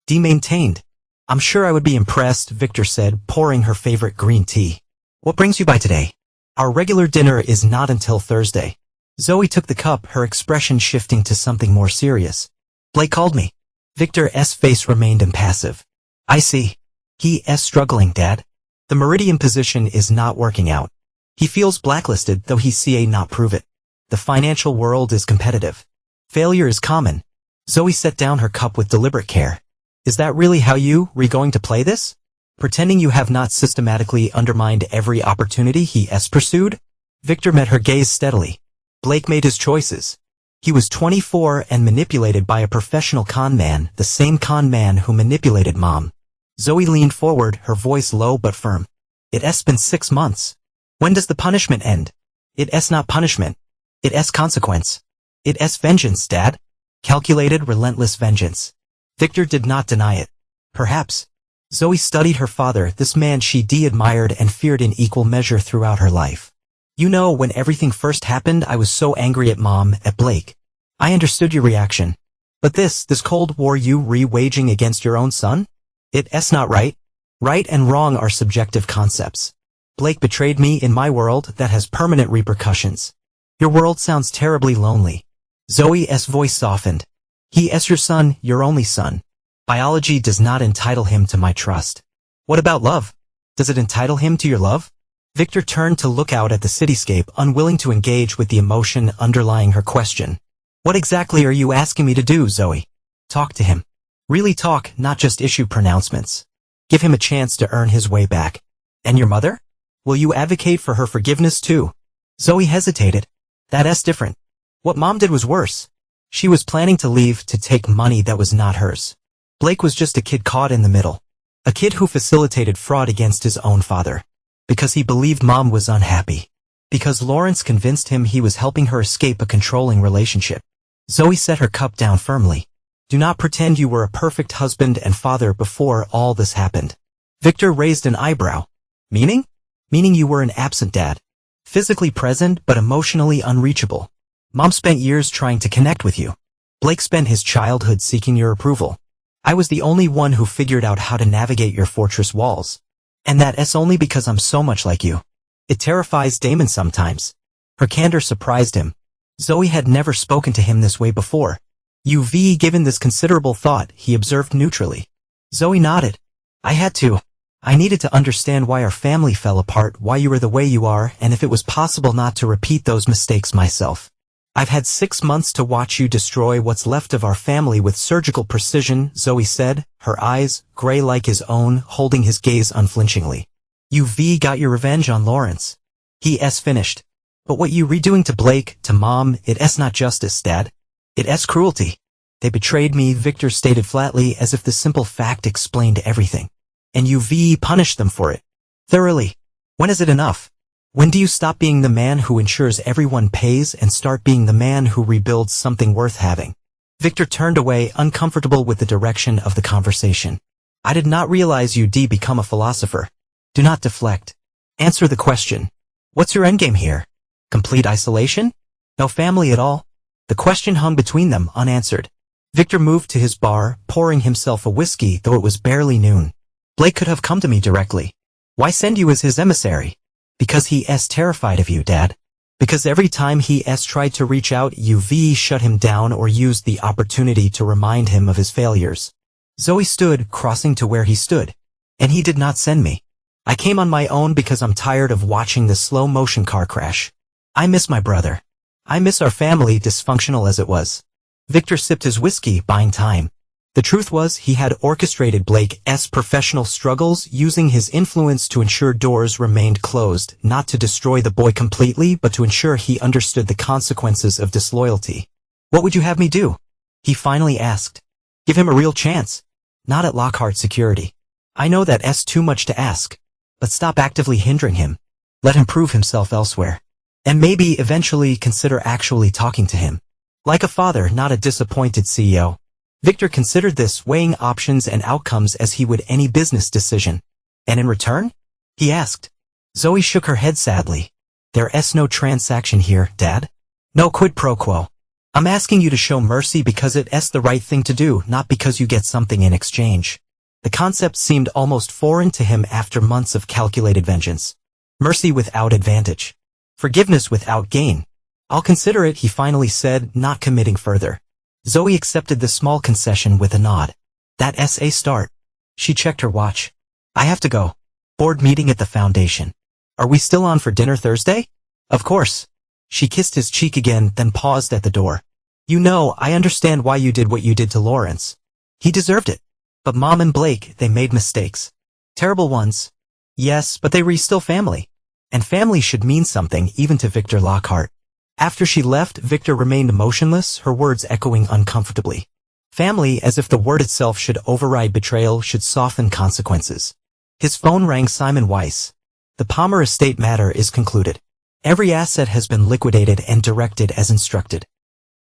maintained. "I'm sure I would be impressed," Victor said, pouring her favorite green tea. "What brings you by today?" "Our regular dinner is not until Thursday." Zoe took the cup, her expression shifting to something more serious. "Blake called me." Victor's face remained impassive. I see. He is struggling, Dad. The meridian position is not working out. He feels blacklisted, though he ca not prove it. The financial world is competitive. Failure is common. Zoe set down her cup with deliberate care. Is that really how you re going to play this? Pretending you have not systematically undermined every opportunity he s pursued? Victor met her gaze steadily. Blake made his choices. He was 24 and manipulated by a professional con man, the same con man who manipulated Mom. Zoe leaned forward, her voice low but firm. It's been 6 months. When does the punishment end? It's not punishment. It's consequence. It's vengeance, Dad. Calculated, relentless vengeance. Victor did not deny it. Perhaps. Zoe studied her father, this man she admired and feared in equal measure throughout her life. You know, when everything first happened, I was so angry at Mom, at Blake. I understood your reaction. But this Cold War you re-waging against your own son? It's not right. Right and wrong are subjective concepts. Blake betrayed me in my world that has permanent repercussions. Your world sounds terribly lonely. Zoe's voice softened. He is your son, your only son. Biology does not entitle him to my trust. What about love? Does it entitle him to your love? Victor turned to look out at the cityscape, unwilling to engage with the emotion underlying her question. What exactly are you asking me to do, Zoe? Talk to him. Really talk, not just issue pronouncements. Give him a chance to earn his way back. And your mother? Will you advocate for her forgiveness too? Zoe hesitated. That's different. What Mom did was worse. She was planning to leave to take money that was not hers. Blake was just a kid caught in the middle. A kid who facilitated fraud against his own father. Because he believed Mom was unhappy. Because Lawrence convinced him he was helping her escape a controlling relationship. Zoe set her cup down firmly. Do not pretend you were a perfect husband and father before all this happened. Victor raised an eyebrow. Meaning? Meaning you were an absent dad. Physically present but emotionally unreachable. Mom spent years trying to connect with you. Blake spent his childhood seeking your approval. I was the only one who figured out how to navigate your fortress walls. And that's only because I'm so much like you. It terrifies Damon sometimes. Her candor surprised him. Zoe had never spoken to him this way before. You've given this considerable thought, he observed neutrally. Zoe nodded. I had to. I needed to understand why our family fell apart, why you were the way you are, and if it was possible not to repeat those mistakes myself. I've had 6 months to watch you destroy what's left of our family with surgical precision, Zoe said, her eyes, gray like his own, holding his gaze unflinchingly. You've got your revenge on Lawrence. He's finished. But what you redoing to Blake, to Mom, it's not justice, Dad. It's cruelty. They betrayed me, Victor stated flatly, as if the simple fact explained everything. And you've punished them for it. Thoroughly. When is it enough? When do you stop being the man who ensures everyone pays and start being the man who rebuilds something worth having? Victor turned away, uncomfortable with the direction of the conversation. I did not realize you'd become a philosopher. Do not deflect. Answer the question. What's your endgame here? Complete isolation? No family at all? The question hung between them, unanswered. Victor moved to his bar, pouring himself a whiskey, though it was barely noon. Blake could have come to me directly. Why send you as his emissary? Because he's terrified of you, Dad. Because every time he's tried to reach out, you've shut him down or used the opportunity to remind him of his failures. Zoe stood, crossing to where he stood. And he did not send me. I came on my own because I'm tired of watching the slow-motion car crash. I miss my brother. I miss our family, dysfunctional as it was. Victor sipped his whiskey, buying time. The truth was, he had orchestrated Blake's professional struggles, using his influence to ensure doors remained closed, not to destroy the boy completely, but to ensure he understood the consequences of disloyalty. What would you have me do? He finally asked. Give him a real chance. Not at Lockhart Security. I know that's too much to ask. But stop actively hindering him. Let him prove himself elsewhere. And maybe eventually consider actually talking to him. Like a father, not a disappointed CEO. Victor considered this, weighing options and outcomes as he would any business decision. And in return? He asked. Zoe shook her head sadly. There's no transaction here, Dad. No quid pro quo. I'm asking you to show mercy because it's the right thing to do, not because you get something in exchange. The concept seemed almost foreign to him after months of calculated vengeance. Mercy without advantage. Forgiveness without gain. I'll consider it, he finally said, not committing further. Zoe accepted the small concession with a nod. That's a start. She checked her watch. I have to go. Board meeting at the foundation. Are we still on for dinner Thursday? Of course. She kissed his cheek again, then paused at the door. You know, I understand why you did what you did to Lawrence. He deserved it. But Mom and Blake, they made mistakes. Terrible ones. Yes, but they were still family. And family should mean something, even to Victor Lockhart. After she left, Victor remained motionless, her words echoing uncomfortably. Family, as if the word itself should override betrayal, should soften consequences. His phone rang. Simon Weiss. The Palmer estate matter is concluded. Every asset has been liquidated and directed as instructed.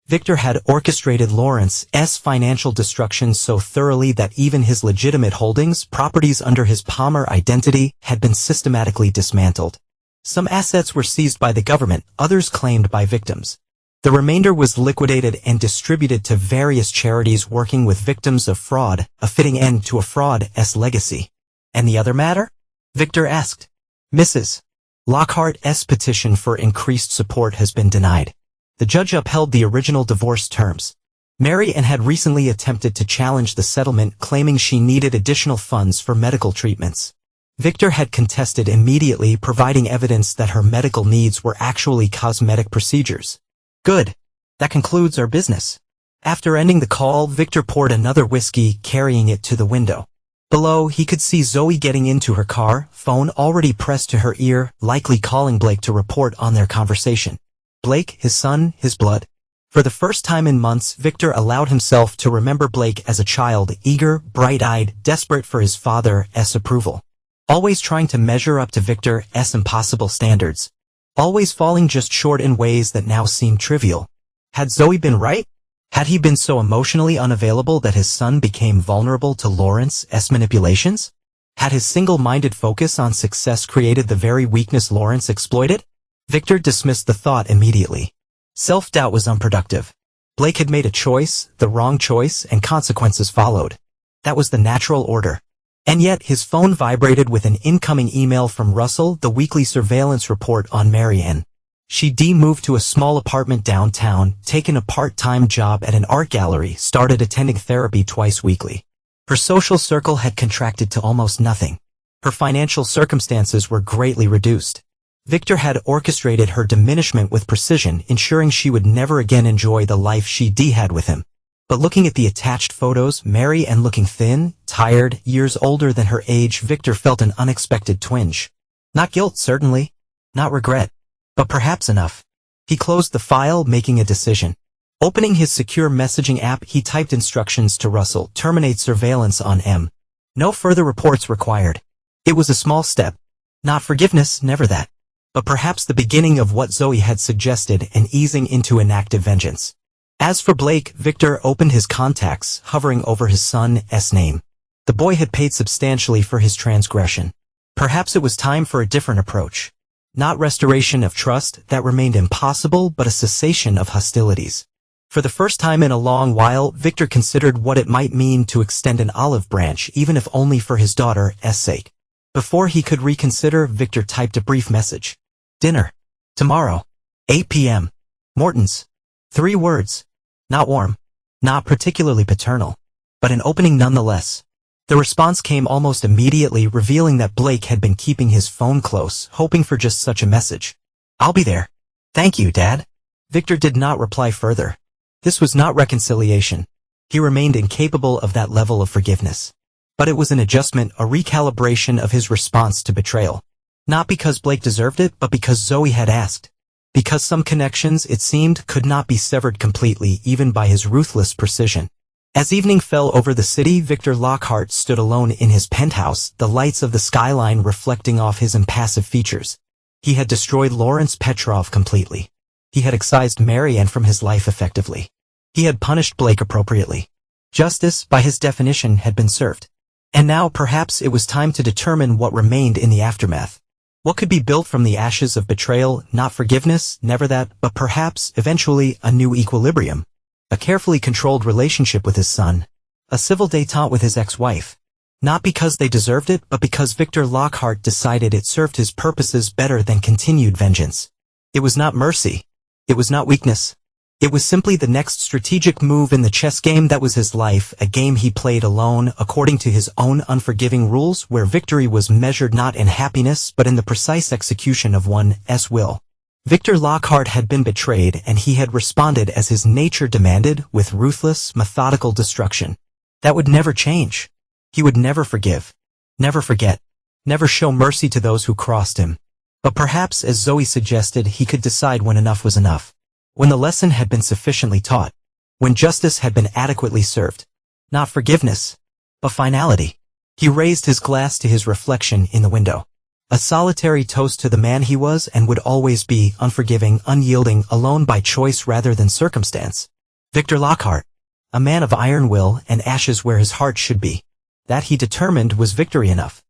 Victor had orchestrated Lawrence's financial destruction so thoroughly that even his legitimate holdings, properties under his Palmer identity, had been systematically dismantled. Some assets were seized by the government, others claimed by victims. The remainder was liquidated and distributed to various charities working with victims of fraud, a fitting end to a fraud's legacy. And the other matter? Victor asked. Mrs. Lockhart's petition for increased support has been denied. The judge upheld the original divorce terms. Mary Ann had recently attempted to challenge the settlement, claiming she needed additional funds for medical treatments. Victor had contested immediately, providing evidence that her medical needs were actually cosmetic procedures. Good. That concludes our business. After ending the call, Victor poured another whiskey, carrying it to the window. Below, he could see Zoe getting into her car, phone already pressed to her ear, likely calling Blake to report on their conversation. Blake, his son, his blood. For the first time in months, Victor allowed himself to remember Blake as a child, eager, bright-eyed, desperate for his father's approval. Always trying to measure up to Victor's impossible standards. Always falling just short in ways that now seemed trivial. Had Zoe been right? Had he been so emotionally unavailable that his son became vulnerable to Lawrence's manipulations? Had his single-minded focus on success created the very weakness Lawrence exploited? Victor dismissed the thought immediately. Self-doubt was unproductive. Blake had made a choice, the wrong choice, and consequences followed. That was the natural order. And yet his phone vibrated with an incoming email from Russell, the weekly surveillance report on Mary Ann. She'd moved to a small apartment downtown, taken a part-time job at an art gallery, started attending therapy twice weekly. Her social circle had contracted to almost nothing. Her financial circumstances were greatly reduced. Victor had orchestrated her diminishment with precision, ensuring she would never again enjoy the life she'd had with him. But looking at the attached photos, Mary Ann looking thin, tired, years older than her age, Victor felt an unexpected twinge. Not guilt, certainly. Not regret. But perhaps enough. He closed the file, making a decision. Opening his secure messaging app, he typed instructions to Russell: terminate surveillance on M. No further reports required. It was a small step. Not forgiveness, never that. But perhaps the beginning of what Zoe had suggested, an easing into inactive vengeance. As for Blake, Victor opened his contacts, hovering over his son's name. The boy had paid substantially for his transgression. Perhaps it was time for a different approach. Not restoration of trust, that remained impossible, but a cessation of hostilities. For the first time in a long while, Victor considered what it might mean to extend an olive branch, even if only for his daughter's sake. Before he could reconsider, Victor typed a brief message. Dinner. Tomorrow. 8 p.m. Morton's. 3 words. Not warm. Not particularly paternal. But an opening nonetheless. The response came almost immediately, revealing that Blake had been keeping his phone close, hoping for just such a message. I'll be there. Thank you, Dad. Victor did not reply further. This was not reconciliation. He remained incapable of that level of forgiveness. But it was an adjustment, a recalibration of his response to betrayal. Not because Blake deserved it, but because Zoe had asked. Because some connections, it seemed, could not be severed completely, even by his ruthless precision. As evening fell over the city, Victor Lockhart stood alone in his penthouse, the lights of the skyline reflecting off his impassive features. He had destroyed Lawrence Petrov completely. He had excised Mary Ann from his life effectively. He had punished Blake appropriately. Justice, by his definition, had been served. And now, perhaps, it was time to determine what remained in the aftermath. What could be built from the ashes of betrayal? Not forgiveness, never that, but perhaps, eventually, a new equilibrium. A carefully controlled relationship with his son. A civil détente with his ex-wife. Not because they deserved it, but because Victor Lockhart decided it served his purposes better than continued vengeance. It was not mercy. It was not weakness. It was simply the next strategic move in the chess game that was his life, a game he played alone, according to his own unforgiving rules, where victory was measured not in happiness but in the precise execution of one's will. Victor Lockhart had been betrayed, and he had responded as his nature demanded, with ruthless, methodical destruction. That would never change. He would never forgive, never forget, never show mercy to those who crossed him. But perhaps, as Zoe suggested, he could decide when enough was enough. When the lesson had been sufficiently taught. When justice had been adequately served. Not forgiveness, but finality. He raised his glass to his reflection in the window. A solitary toast to the man he was and would always be, unforgiving, unyielding, alone by choice rather than circumstance. Victor Lockhart. A man of iron will and ashes where his heart should be. That he determined was victory enough.